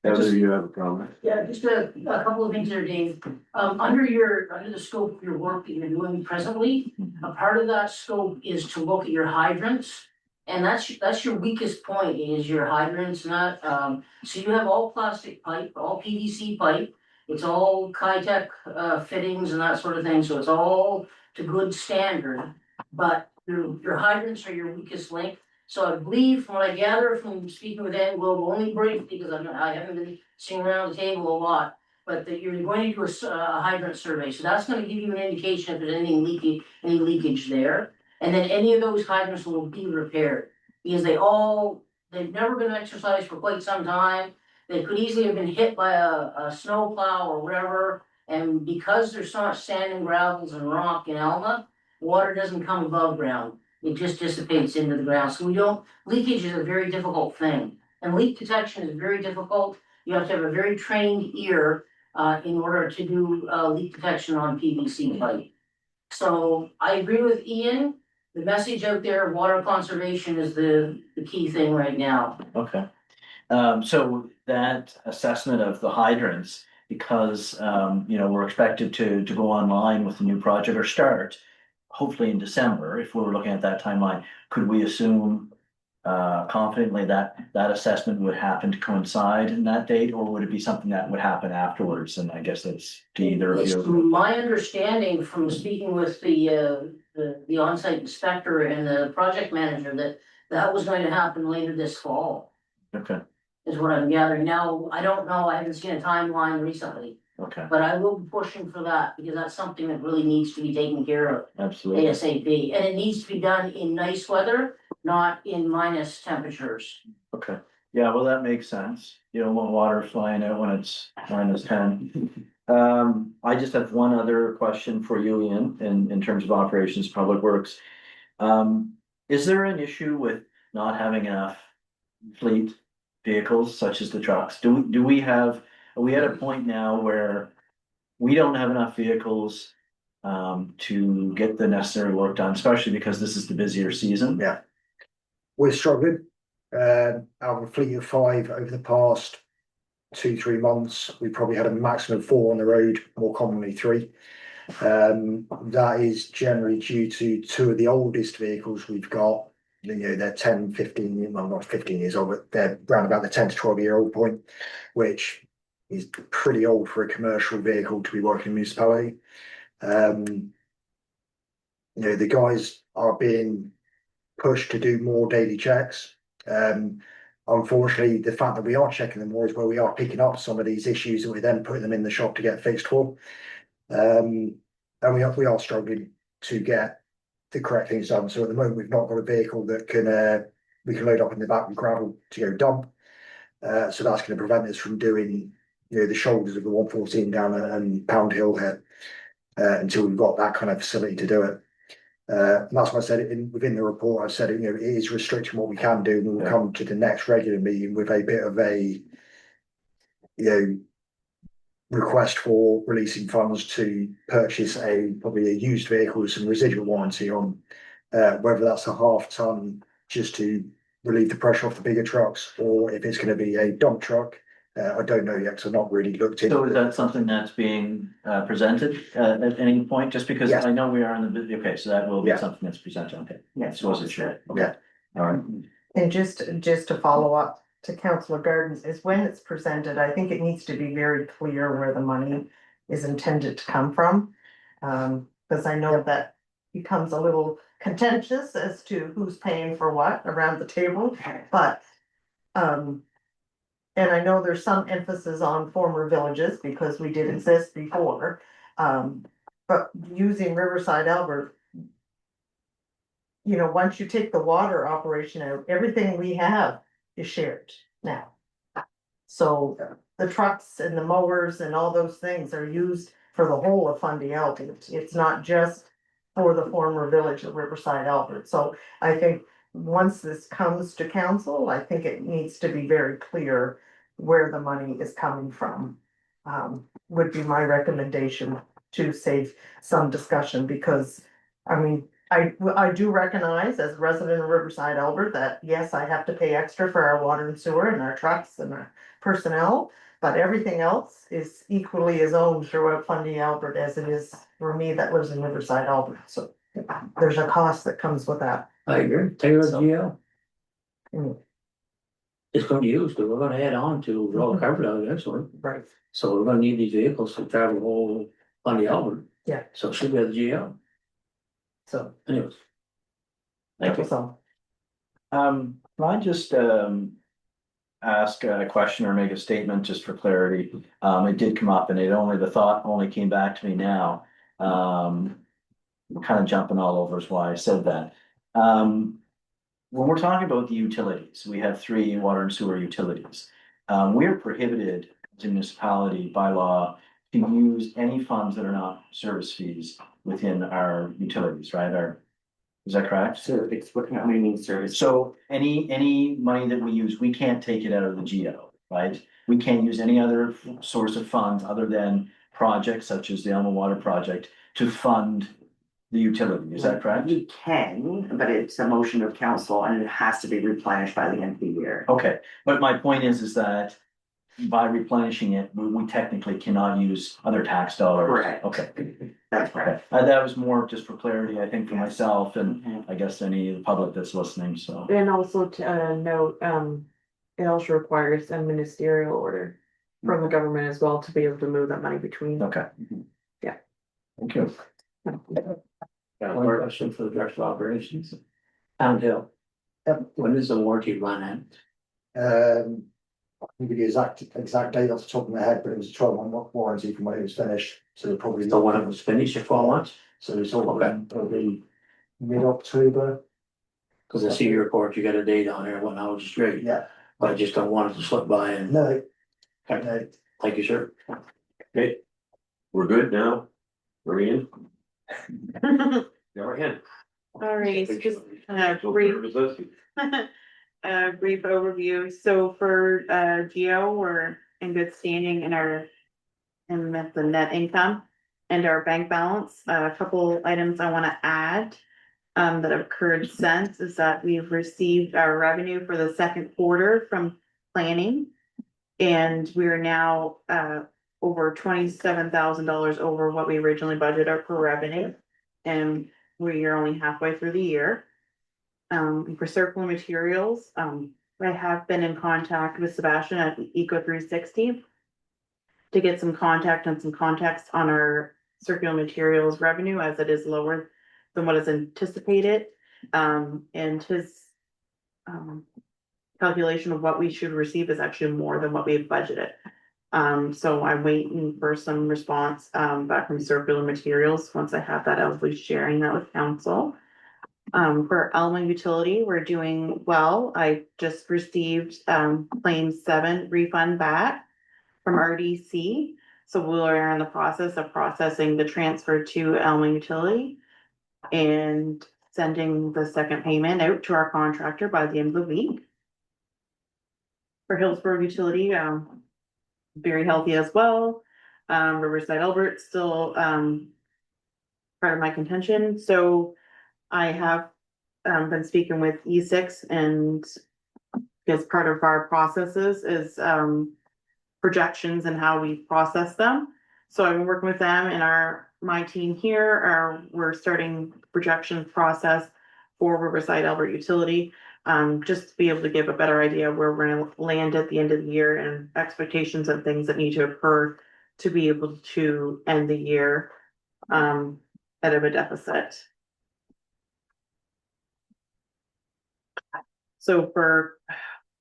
Heather, you have a comment? Yeah, just a couple of things there, Dave. Under the scope of your work that you're doing presently, a part of that scope is to look at your hydrants. And that's your weakest point, is your hydrants, not, so you have all plastic pipe, all PVC pipe. It's all Kitec fittings and that sort of thing, so it's all to good standard. But your hydrants are your weakest link. So I believe, from what I gather from speaking with Ed, we'll only briefly, because I haven't been sitting around the table a lot, but that you're going to do a hydrant survey. So that's gonna give you an indication if there's anything leaky, any leakage there. And then any of those hydrants will be repaired, because they've never been exercised for quite some time. They could easily have been hit by a snow plow or whatever. And because there's so much sand and gravels and rock in Alma, water doesn't come above ground. It just dissipates into the ground. So leakage is a very difficult thing. And leak detection is very difficult. You have to have a very trained ear in order to do leak detection on PVC pipe. So I agree with Ian. The message out there, water conservation is the key thing right now. Okay. So that assessment of the hydrants, because we're expected to go online with the new project or start, hopefully in December, if we were looking at that timeline, could we assume confidently that assessment would happen to coincide in that date, or would it be something that would happen afterwards? And I guess that's to either of It's you. my understanding from speaking with the on-site inspector and the project manager that was going to happen later this fall, Okay, is what I'm gathering. Now, I don't know, I haven't seen a timeline recently, okay, but I will be pushing for that, because that's something that really needs to be taken care of absolutely. ASAP. And it needs to be done in nice weather, not in minus temperatures. Okay, yeah, well, that makes sense. You don't want water flying out when it's -10. I just have one other question for you, Ian, in terms of operations, public works. Is there an issue with not having enough fleet vehicles such as the trucks? Are we at a point now where we don't have enough vehicles to get the necessary work done, especially because this is the busier season? Yeah. We're struggling. Out of a fleet of 5 over the past 2-3 months, we probably had a maximum of 4 on the road, more commonly 3. That is generally due to 2 of the oldest vehicles we've got. They're 10, 15, well, not 15 years old, but they're around about the 10 to 12-year-old point, which is pretty old for a commercial vehicle to be working in municipality. The guys are being pushed to do more daily checks. Unfortunately, the fact that we are checking them more is where we are picking up some of these issues and we're then putting them in the shop to get fixed for. And we are struggling to get the correct things done. So at the moment, we've not got a vehicle that we can load up in the back with gravel to go dump. So that's going to prevent us from doing the shoulders of the 114 down and Pound Hill here until we've got that kind of facility to do it. And that's why I said it within the report. I said it is restricting what we can do, and we'll come to the next regular meeting with a bit of a you know, request for releasing funds to purchase probably a used vehicle with some residual warranty on, whether that's a half ton just to relieve the pressure off the bigger trucks, or if it's gonna be a dump truck. I don't know yet, because I've not really looked into So is it. that something that's being presented at any point? Just because Yes. I know we are in the, okay, so that will be Yeah. something that's presented, okay. Yes. So was it sure? Okay. Yeah. All right. And just to follow up to Councillor Gardens, is when it's presented, I think it needs to be very clear where the money is intended to come from. Because I know that becomes a little contentious as to who's paying for what around the table, but, and I know there's some emphasis on former villages because we did exist before, but using Riverside Albert, you know, once you take the water operation out, everything we have is shared now. So the trucks and the mowers and all those things are used for the whole of Fundy Albert. It's not just for the former village of Riverside Albert. So I think once this comes to council, I think it needs to be very clear where the money is coming from. Would be my recommendation to save some discussion, because, I mean, I do recognize as a resident of Riverside Albert that, yes, I have to pay extra for our water and sewer and our trucks and our personnel, but everything else is equally as owned throughout Fundy Albert as it is for me that lives in Riverside Albert, so there's a cost that comes with that. I agree, take it as GL. Mm. It's gonna be used, but we're gonna add on to road covered out eventually, Right. so we're gonna need these vehicles to travel the whole Fundy Albert. Yeah. So it should be at the GL, So anyways. that Thank you. was all. Can I just ask a question or make a statement just for clarity? It did come up and the thought only came back to me now. Kind of jumping all over is why I said that. When we're talking about the utilities, we have 3 water and sewer utilities. We're prohibited as a municipality by law to use any funds that are not service fees within our utilities, right? Is that correct? Service, what do you mean service? So any money that we use, we can't take it out of the GO, right? We can't use any other source of funds other than projects such as the Elma Water Project to fund the utility, is that correct? You can, but it's a motion of council and it has to be replenished by the end of the year. Okay, but my point is that by replenishing it, we technically cannot use other tax dollars. Correct. Okay. That's correct. Okay, that was more just for clarity, I think, for myself and Mhm. I guess any of the public that's listening, so. And also to note, it also requires a ministerial order from the government as well to be able to move that money between. Okay. Yeah. Thank you. Got one question for the director of operations. Town Hill. Yep. When does the warranty run out? I can give you exact date off the top of my head, but it was a 12-month warranty from when it was finished, so probably. So when it was finished, 12 months? So it's all probably mid-October. Cause I see your report, you got a date on there, what now, which is great, Yeah, but I just don't want it to slip by and, no, no, thank you, sir. Okay, we're good now, Maureen? Go ahead. All right, so just brief, brief overview. So for Geo, we're in good standing in the net income and our bank balance. A couple items I want to add that have occurred since is that we've received our revenue for the second quarter from planning. And we are now over $27,000 over what we originally budgeted for revenue. And we are only halfway through the year. For circular materials, I have been in contact with Sebastian at Eco 360 to get some contact and some context on our circular materials revenue, as it is lower than what is anticipated. And his calculation of what we should receive is actually more than what we've budgeted. So I'm waiting for some response back from circular materials. Once I have that, I'll be sharing that with council. For Alma Utility, we're doing well. I just received claim 7 refund back from RDC. So we're in the process of processing the transfer to Alma Utility and sending the second payment out to our contractor by the end of the week. For Hillsborough Utility, very healthy as well. Riverside Albert still, part of my contention, so I have, been speaking with E6 and as part of our processes is, projections and how we process them. So I've been working with them and my team here we're starting projections process for Riverside Albert Utility. Just to be able to give a better idea of where we're gonna land at the end of the year and expectations and things that need to occur to be able to end the year, out of a deficit. So for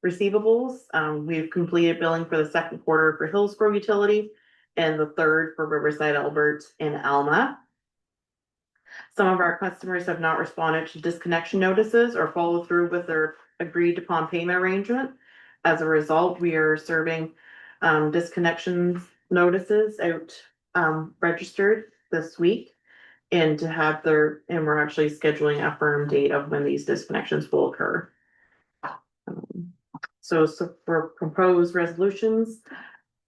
receivables, we've completed billing for the second quarter for Hillsborough Utility and the third for Riverside Albert and Alma. Some of our customers have not responded to disconnection notices or follow through with their agreed upon payment arrangement. As a result, we are serving disconnections notices out registered this week. And we're actually scheduling a firm date of when these disconnections will occur. So for proposed resolutions,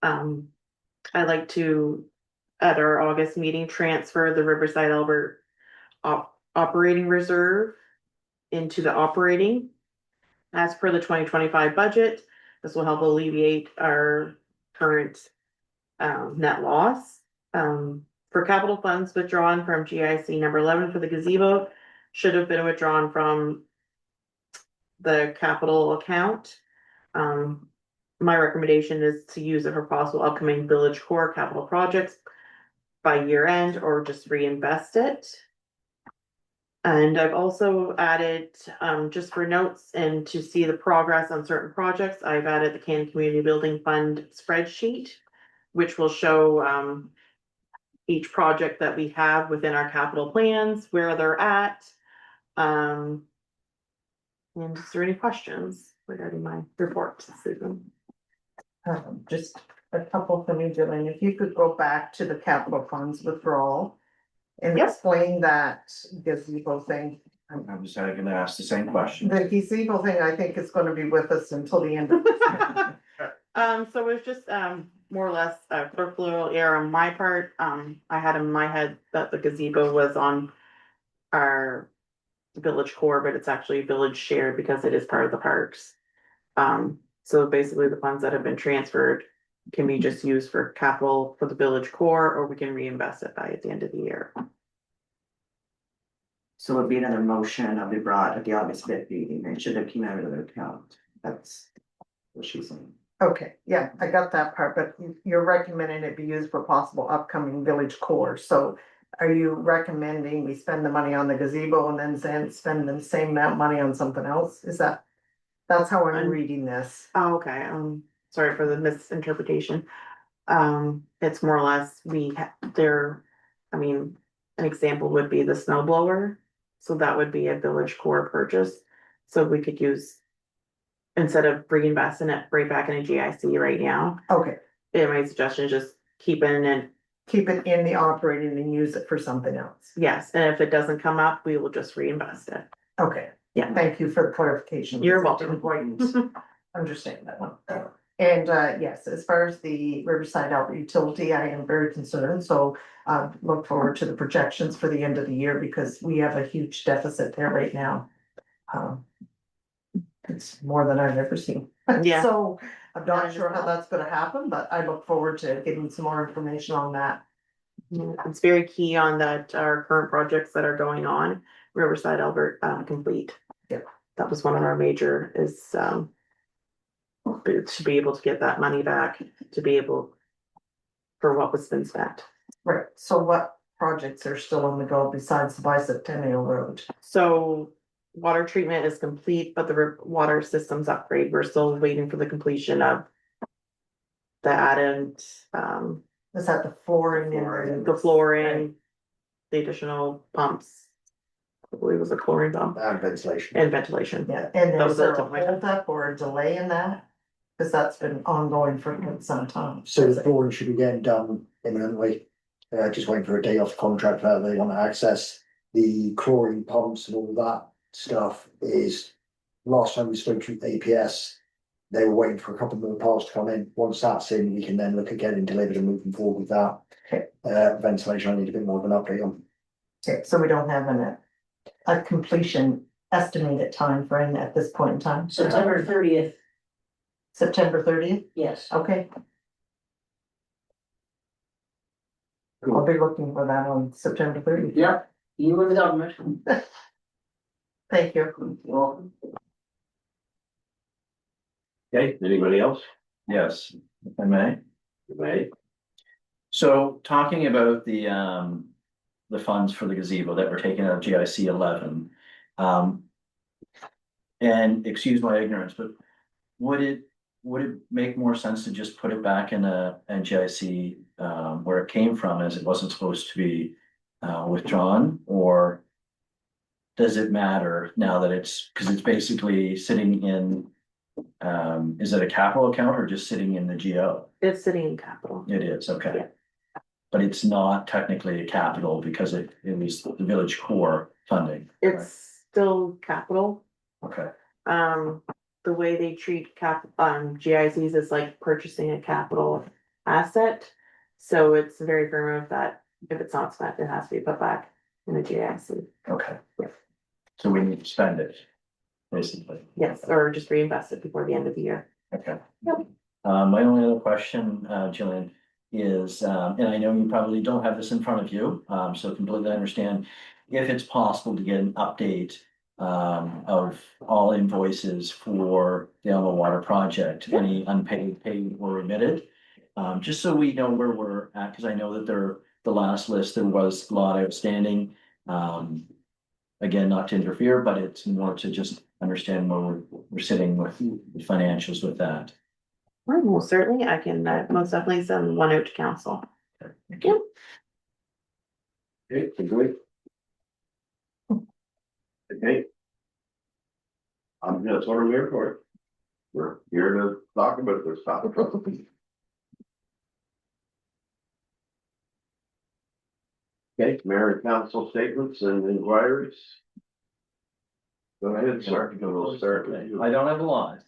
I'd like to, at our August meeting, transfer the Riverside Albert operating reserve into the operating. As per the 2025 budget, this will help alleviate our current net loss. For capital funds withdrawn from GIC number 11 for the gazebo should have been withdrawn from the capital account. My recommendation is to use it for possible upcoming village core capital projects by year end or just reinvest it. And I've also added, just for notes and to see the progress on certain projects, I've added the Cannon Community Building Fund spreadsheet, which will show each project that we have within our capital plans, where they're at. And is there any questions regarding my report, Susan? Just a couple for me, Jillian, if you could go back to the capital funds withdrawal and explain that gazebo thing. I was gonna ask the same question. The gazebo thing, I think is gonna be with us until the end of this year. So it's just, more or less a clerk error on my part. I had in my head that the gazebo was on our village core, but it's actually village shared because it is part of the parks. So basically the funds that have been transferred can be just used for capital for the village core, or we can reinvest it at the end of the year. So it'd be another motion of be brought at the August bid meeting, it should have came out of the account, that's what she's saying. Okay, yeah, I got that part, but you're recommending it be used for possible upcoming village core, so. Are you recommending we spend the money on the gazebo and then spend the same amount of money on something else? That's how I'm reading this. Oh, okay, sorry for the misinterpretation. It's more or less an example would be the snow blower. So that would be a village core purchase. So we could use, instead of reinvesting it right back in a GIC right now. Okay. My suggestion is just keep it in the operating and use it for something else. Yes, and if it doesn't come up, we will just reinvest it. Okay, Yeah. thank you for the clarification. You're because I welcome. didn't quite understand that one. And yes, as far as the Riverside Albert Utility, I am very concerned, so look forward to the projections for the end of the year because we have a huge deficit there right now. It's more than I've ever seen. Yeah. So I'm not sure how that's gonna happen, but I look forward to getting some more information on that. It's very key on that, our current projects that are going on, Riverside Albert, complete. Yeah. That was one of our major to be able to get that money back, to be able for what was been spent. Right, so what projects are still on the go besides the Bicentennial Road? So water treatment is complete, but the water systems upgrade, we're still waiting for the completion of the added, Is that the flooring and the flooring, the additional pumps. I believe it was a chlorine pump And ventilation. and ventilation. Yeah, and That is was there it. a hold up or a delay in that? Cause that's been ongoing for some time. So the flooring should be getting done imminently. Just waiting for a day off the contract that they want to access. The chlorine pumps and all that stuff is, last time we spoke to APS, they were waiting for a couple more parts to come in. Once that's in, we can then look at getting delivered and moving forward with that. Ventilation, I need a bit more of an update on. Okay, so we don't have a completion estimated time frame at this point in time? September 30th, September 30th, yes. okay. I'll be looking for that on September 30th. Yeah, You and the government. Thank you. You're welcome. Okay, anybody else? Yes, if I may. Right? So talking about the funds for the gazebo that were taken out of GIC 11. And excuse my ignorance, but would it make more sense to just put it back in a GIC where it came from, as it wasn't supposed to be withdrawn? Or does it matter now that because it's basically sitting in, is it a capital account or just sitting in the GO? It's sitting in capital. It is, okay. Yeah. But it's not technically a capital because it was the village core funding. It's still capital. Okay, The way they treat GICs is like purchasing a capital asset. So it's very firm of that, if it's not spent, it has to be put back in the GIC. okay. So we need to spend it, basically. Yes, or just reinvest it before the end of the year. Okay. Yep. My only other question, Jillian, is, and I know you probably don't have this in front of you, so completely understand. If it's possible to get an update of all invoices for the Elmo Water Project, any unpaid, paid or remitted. Just so we know where we're at, because I know that the last list, there was a lot outstanding. Again, not to interfere, but it's more to just understand where we're sitting with the financials with that. Well, most certainly, I can most definitely send one out to council. Thank you. Okay, great. Okay. That's what I'm here for. We're here to talk about this topic. Okay, mayor and council statements and inquiries. Go ahead, sir. We'll start with you. I don't have a lot.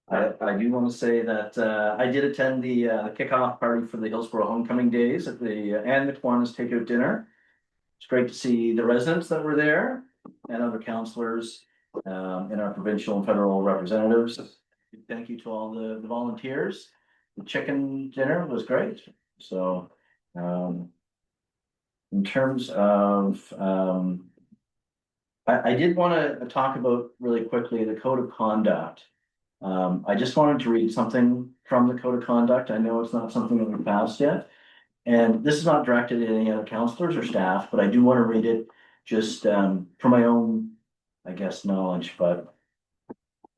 I do want to say that I did attend the kickoff party for the Hillsborough Homecoming Days at the and the Kiwanis Takeout Dinner. It's great to see the residents that were there and other councillors and our provincial and federal representatives. Thank you to all the volunteers. The chicken dinner was great. So in terms of I did want to talk about really quickly the code of conduct. I just wanted to read something from the code of conduct. I know it's not something that we've passed yet. And this is not directed at any other counselors or staff, but I do want to read it just for my own, I guess, knowledge. But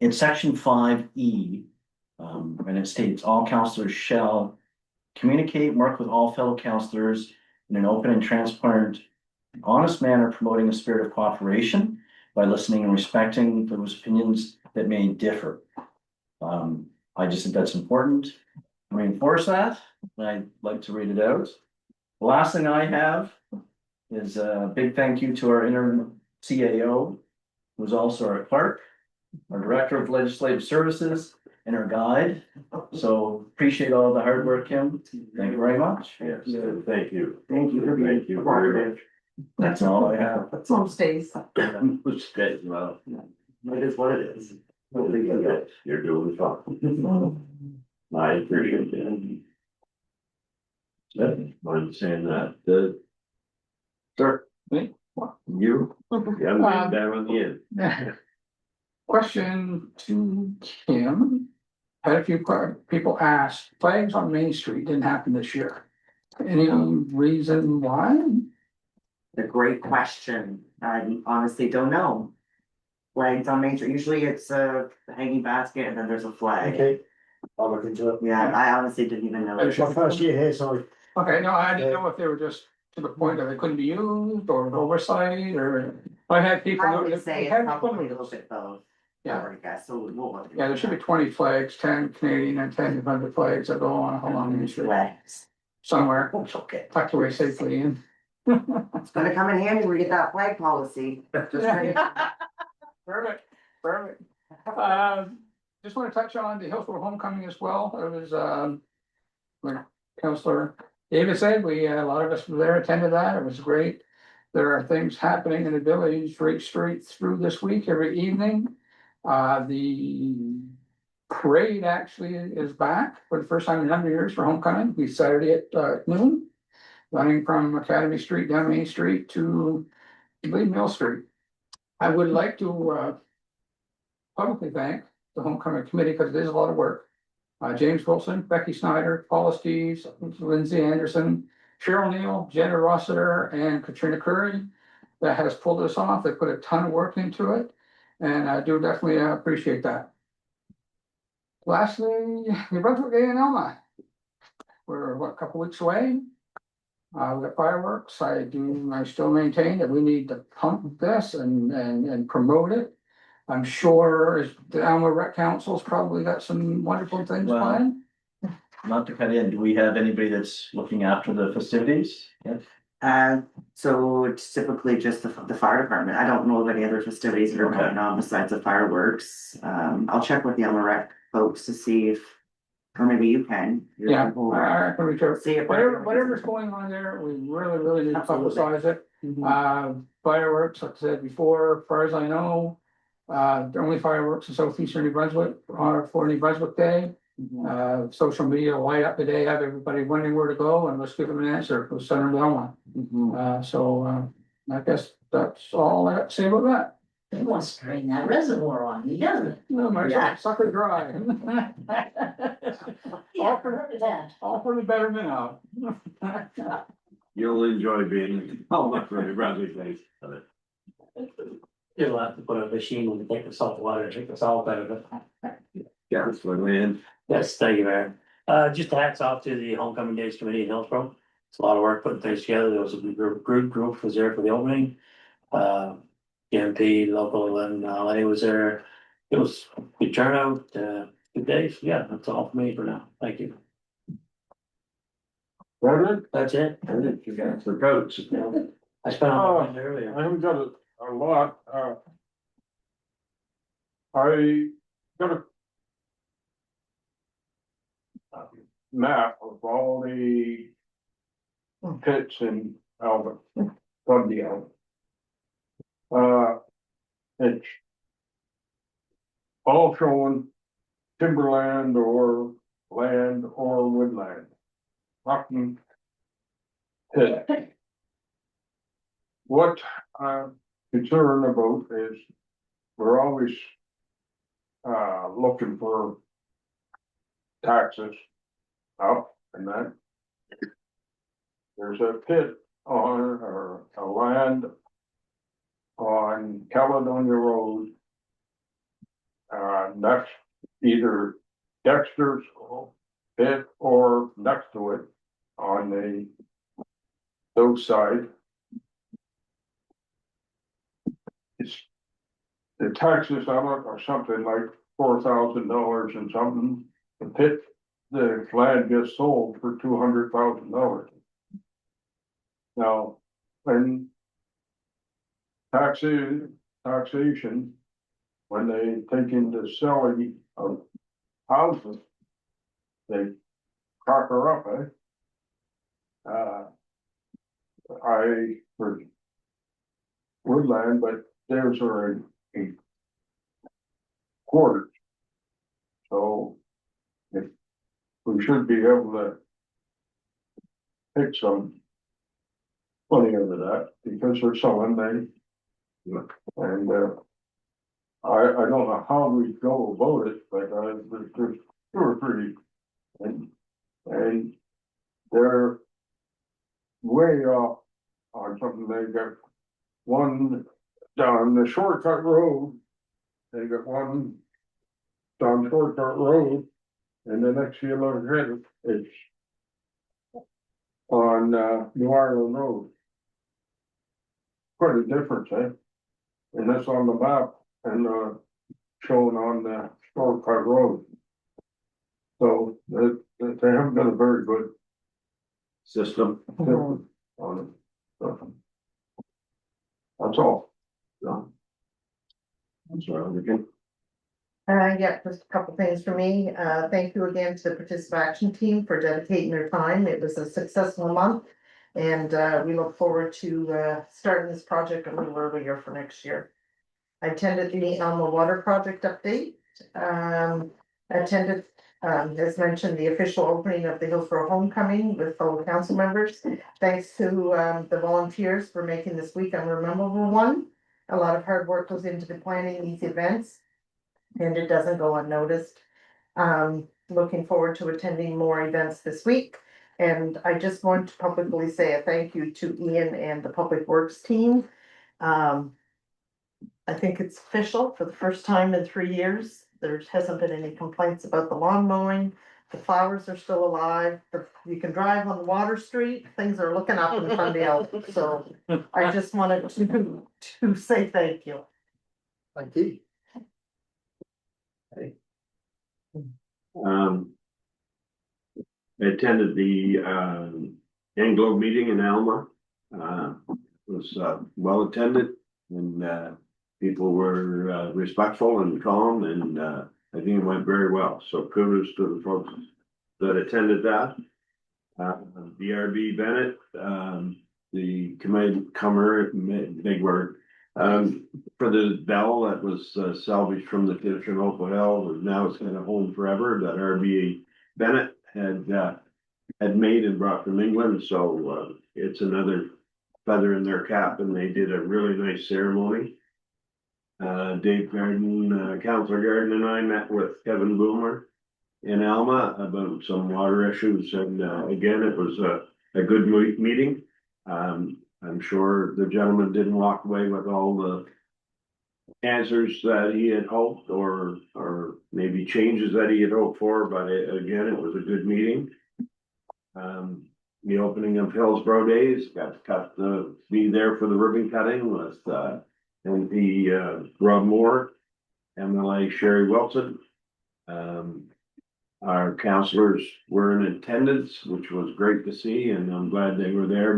in section 5E, and it states all counselors shall communicate and work with all fellow counselors in an open and transparent, honest manner, promoting a spirit of cooperation by listening and respecting those opinions that may differ. I just think that's important to reinforce that, and I'd like to read it out. The last thing I have is a big thank you to our interim CAO, who's also our clerk, our director of legislative services, and our guide. So appreciate all the hard work, Kim. Thank you very much. Yes, thank you. Thank you for Thank you very much. That's all I have. Some stays. Which day, well, It is what it is. you're doing fine. I appreciate that. Mind saying that, sir, Me? you, yeah, I'm down on the end. Question to Kim. Had a few people ask, flags on Main Street didn't happen this year. Any reason why? A great question. I honestly don't know. Flags on Main Street, usually it's a hanging basket and then there's a flag. Okay, I'll look into it. Yeah, I honestly didn't even know. It's my first year here, sorry. Okay, no, I didn't know if they were just to the point that they couldn't be used or an oversight or, I had people. I would say they it's had probably a equipment. little bit both. Yeah. I guess, so we'll look. Yeah, there should be 20 flags, 10 Canadian and 10 United flags that go on along Main Street Flags. somewhere, It's okay. tucked away safely in. It's gonna come in handy when we get that flag policy. Just Yeah. Perfect, perfect. Just want to touch on the Hillsborough homecoming as well. It was, like Counselor David said, a lot of us were there, attended that. It was great. There are things happening in the village right straight through this week, every evening. The parade actually is back for the first time in a number of years for homecoming. We Saturday at noon, running from Academy Street down Main Street to, I believe, Mill Street. I would like to publicly thank the homecoming committee because it is a lot of work. James Wilson, Becky Snyder, Paula Steves, Lindsay Anderson, Cheryl Neal, Jenna Rossiter, and Katrina Curry. That has pulled this off. They put a ton of work into it, and I do definitely appreciate that. Lastly, New Brunswick Day in Elma. We're what, a couple weeks away. We got fireworks. I still maintain that we need to pump this and promote it. I'm sure the Alma Rec Council's probably got some wonderful things Well, planned. Not to cut in, do we have anybody that's looking after the festivities? Yes. So it's typically just the fire department. I don't know of any other festivities that are Okay. going on besides the fireworks. I'll check with the Alma Rec folks to see if, or maybe you can. You're Yeah, people, I can reach out. See if. Whatever's going on there, we really need to Absolutely. publicize it. Mhm. Fireworks, like I said before, as far as I know, the only fireworks in southeastern New Brunswick are for New Brunswick Day. Social media will light up the day, have everybody wondering where to go, and let's give them an answer, we'll send them to Belmont. So I guess that's all I got to say about that. He wants to drain that reservoir on me, doesn't it? No, my Yeah. sucker dry. Yeah, heard of that. All for the betterment of. You'll enjoy being, for the Bradley days of it. You'll have to put a machine in to take the salt water, take the salt out of it. Councilor Land. Yes, thank you, Mayor. Just hats off to the Homecoming Days Committee in Hillsborough. It's a lot of work putting things together. There was a group was there for the opening. MP, local, and LA was there. It was a good turnout, good days. Yeah, that's all for me for now. Thank you. That's it. You got the coach. I spent all my time earlier. I haven't got a lot, I got a map of all the pits in Alvin, Dundee Alvin. It's all showing timberland or land or woodland. Nothing pit. What I'm concerned about is we're always looking for taxes up and that. There's a pit on or a land on Caledonia Road. That's either Dexter's pit or next to it on the south side. It's the taxes on it are something like $4,000 and something. The pit, the land just sold for $200,000. Now, when taxation, when they take into selling of houses, they crack her up, for woodland, but theirs are in quarters. So if we should be able to pick some money out of that because they're selling they, and I don't know how we go about it, but there's two or three, and they're way off on something. They got one down the shortcut road, they got one down shortcut road, and the next you look ahead, it's on New Ireland Road. Quite a difference, and that's on the map and shown on the shortcut road. So they haven't got a very good System. on it. So, that's all. So. That's right, we can. Yeah, just a couple things for me. Thank you again to the Participative Action Team for dedicating their time. It was a successful month. And we look forward to starting this project a little earlier for next year. I attended the Alma Water Project update. Attended, as mentioned, the official opening of the Hillsborough Homecoming with fellow council members. Thanks to the volunteers for making this week a memorable one. A lot of hard work goes into the planning these events. And it doesn't go unnoticed. Looking forward to attending more events this week. And I just want to publicly say a thank you to Ian and the Public Works team. I think it's official for the first time in 3 years. There hasn't been any complaints about the lawn mowing. The flowers are still alive. You can drive on Water Street. Things are looking up in Fundale. So I just wanted to say thank you. Thank you. I attended the Anglo meeting in Alma. Was well attended and people were respectful and calm and I think it went very well. So kudos to the folks that attended that. BRB Bennett, the big word. For the bell that was salvaged from the Kitchen Opal Hill, now it's kind of home forever, that RBA Bennett had made and brought from England, so it's another feather in their cap, and they did a really nice ceremony. Dave Garden, Councillor Garden and I met with Kevin Boomer in Alma about some water issues, and again, it was a good meeting. I'm sure the gentleman didn't walk away with all the answers that he had hoped or maybe changes that he had hoped for, but again, it was a good meeting. The opening of Hillsborough Days, got to be there for the ribbon cutting with MP Rob Moore, MLA Sherry Wilson. Our councillors were in attendance, which was great to see, and I'm glad they were there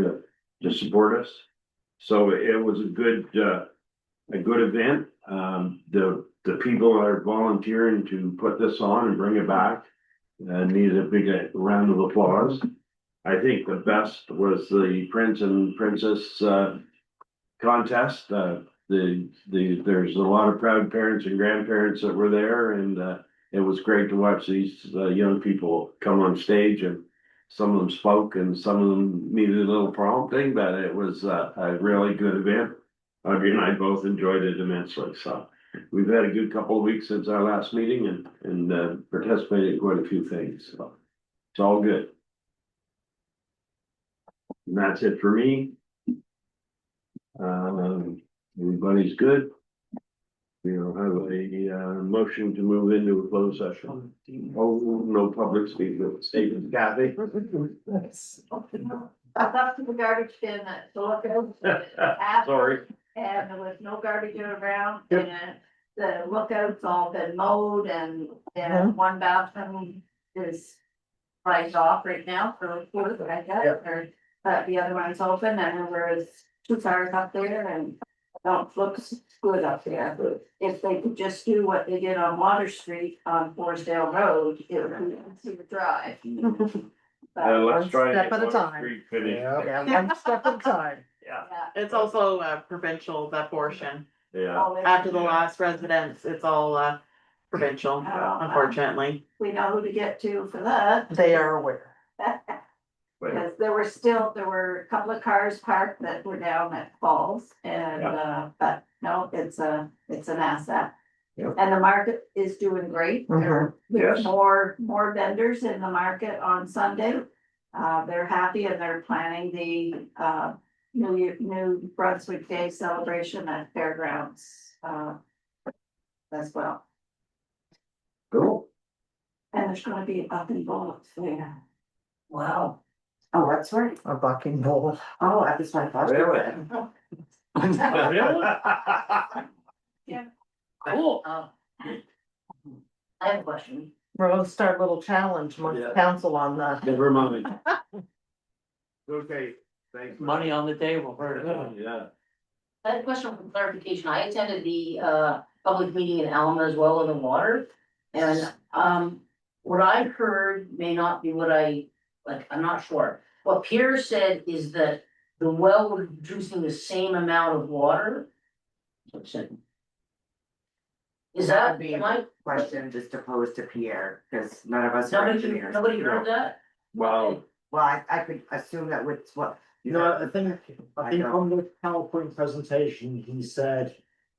to support us. So it was a good event. The people that are volunteering to put this on and bring it back needed a big round of applause. I think the best was the Prince and Princess contest. There's a lot of proud parents and grandparents that were there, and it was great to watch these young people come on stage, and some of them spoke and some of them needed a little prompting, but it was a really good event. Audrey and I both enjoyed it immensely. So we've had a good couple of weeks since our last meeting and participated in quite a few things. So it's all good. And that's it for me. Everybody's good. We'll have a motion to move into a closed session. Oh, no public statement, Kathy. I thought to the garbage bin at the lookout. Sorry. And there was no garbage around, and the lookout's all been mowed, and one bathroom is right off right now for food, I guess, but the other one's open, and there was 2 cars up there, and looks good up there. If they could just do what they did on Water Street on Forestdale Road, it would be easy to drive. Let's try step at a time. Yeah, one step at a time. Yeah. It's also provincial, that portion. Yeah. After the last residence, it's all provincial, unfortunately. We know who to get to for that. They are aware. Because there were a couple of cars parked that were down at Falls and, but no, it's an asset. Yep. And the market is doing great. There's Yes. more vendors in the market on Sunday. They're happy and they're planning the, New Brunswick Day celebration at Fairgrounds, as well. Cool. And there's gonna be a bucking bull there. Wow. Oh, that's right. A bucking bull. Oh, at this time. Really? Yeah. Cool. I have a question. We're gonna start a little challenge among the council on the. Never mind. Okay, thanks. Money on the table for it. Yeah. I had a question for clarification. I attended the public meeting in Alma as well in the water. And what I heard may not be what I'm not sure. What Pierre said is that the well was producing the same amount of water. Is that, would be am I, question just to pose to Pierre, because none of us are engineers. nobody heard that? Well, Well, I could assume that was what. No, I think on the PowerPoint presentation, he said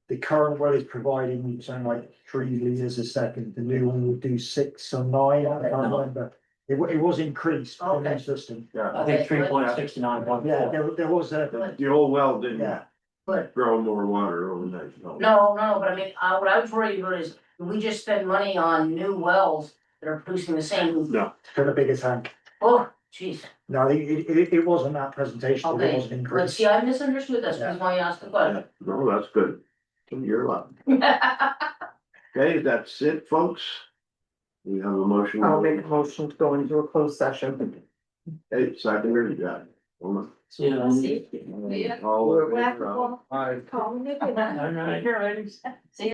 the current well is providing something like 3 liters a second, the new one will do 6 or 9, I can't remember. It was increased in the Okay. system. I think 3.69. Yeah, there was a, the old well didn't yeah, But grow more water overnight, no. no, but I mean, what I was worried about is, we just spend money on new wells that are producing the same, No, for the bigger tank. oh, jeez. No, it wasn't that presentation, but it Okay, was an but increase. see, I misunderstood, that's why I asked the question. no, that's good. You're lucky. Okay, that's it, folks. We have a motion. I'll make a motion to go into a closed session. Hey, second, yeah. Hold on. Yeah. All in favor? Whack-a-mole. Aye. Call me. All right. See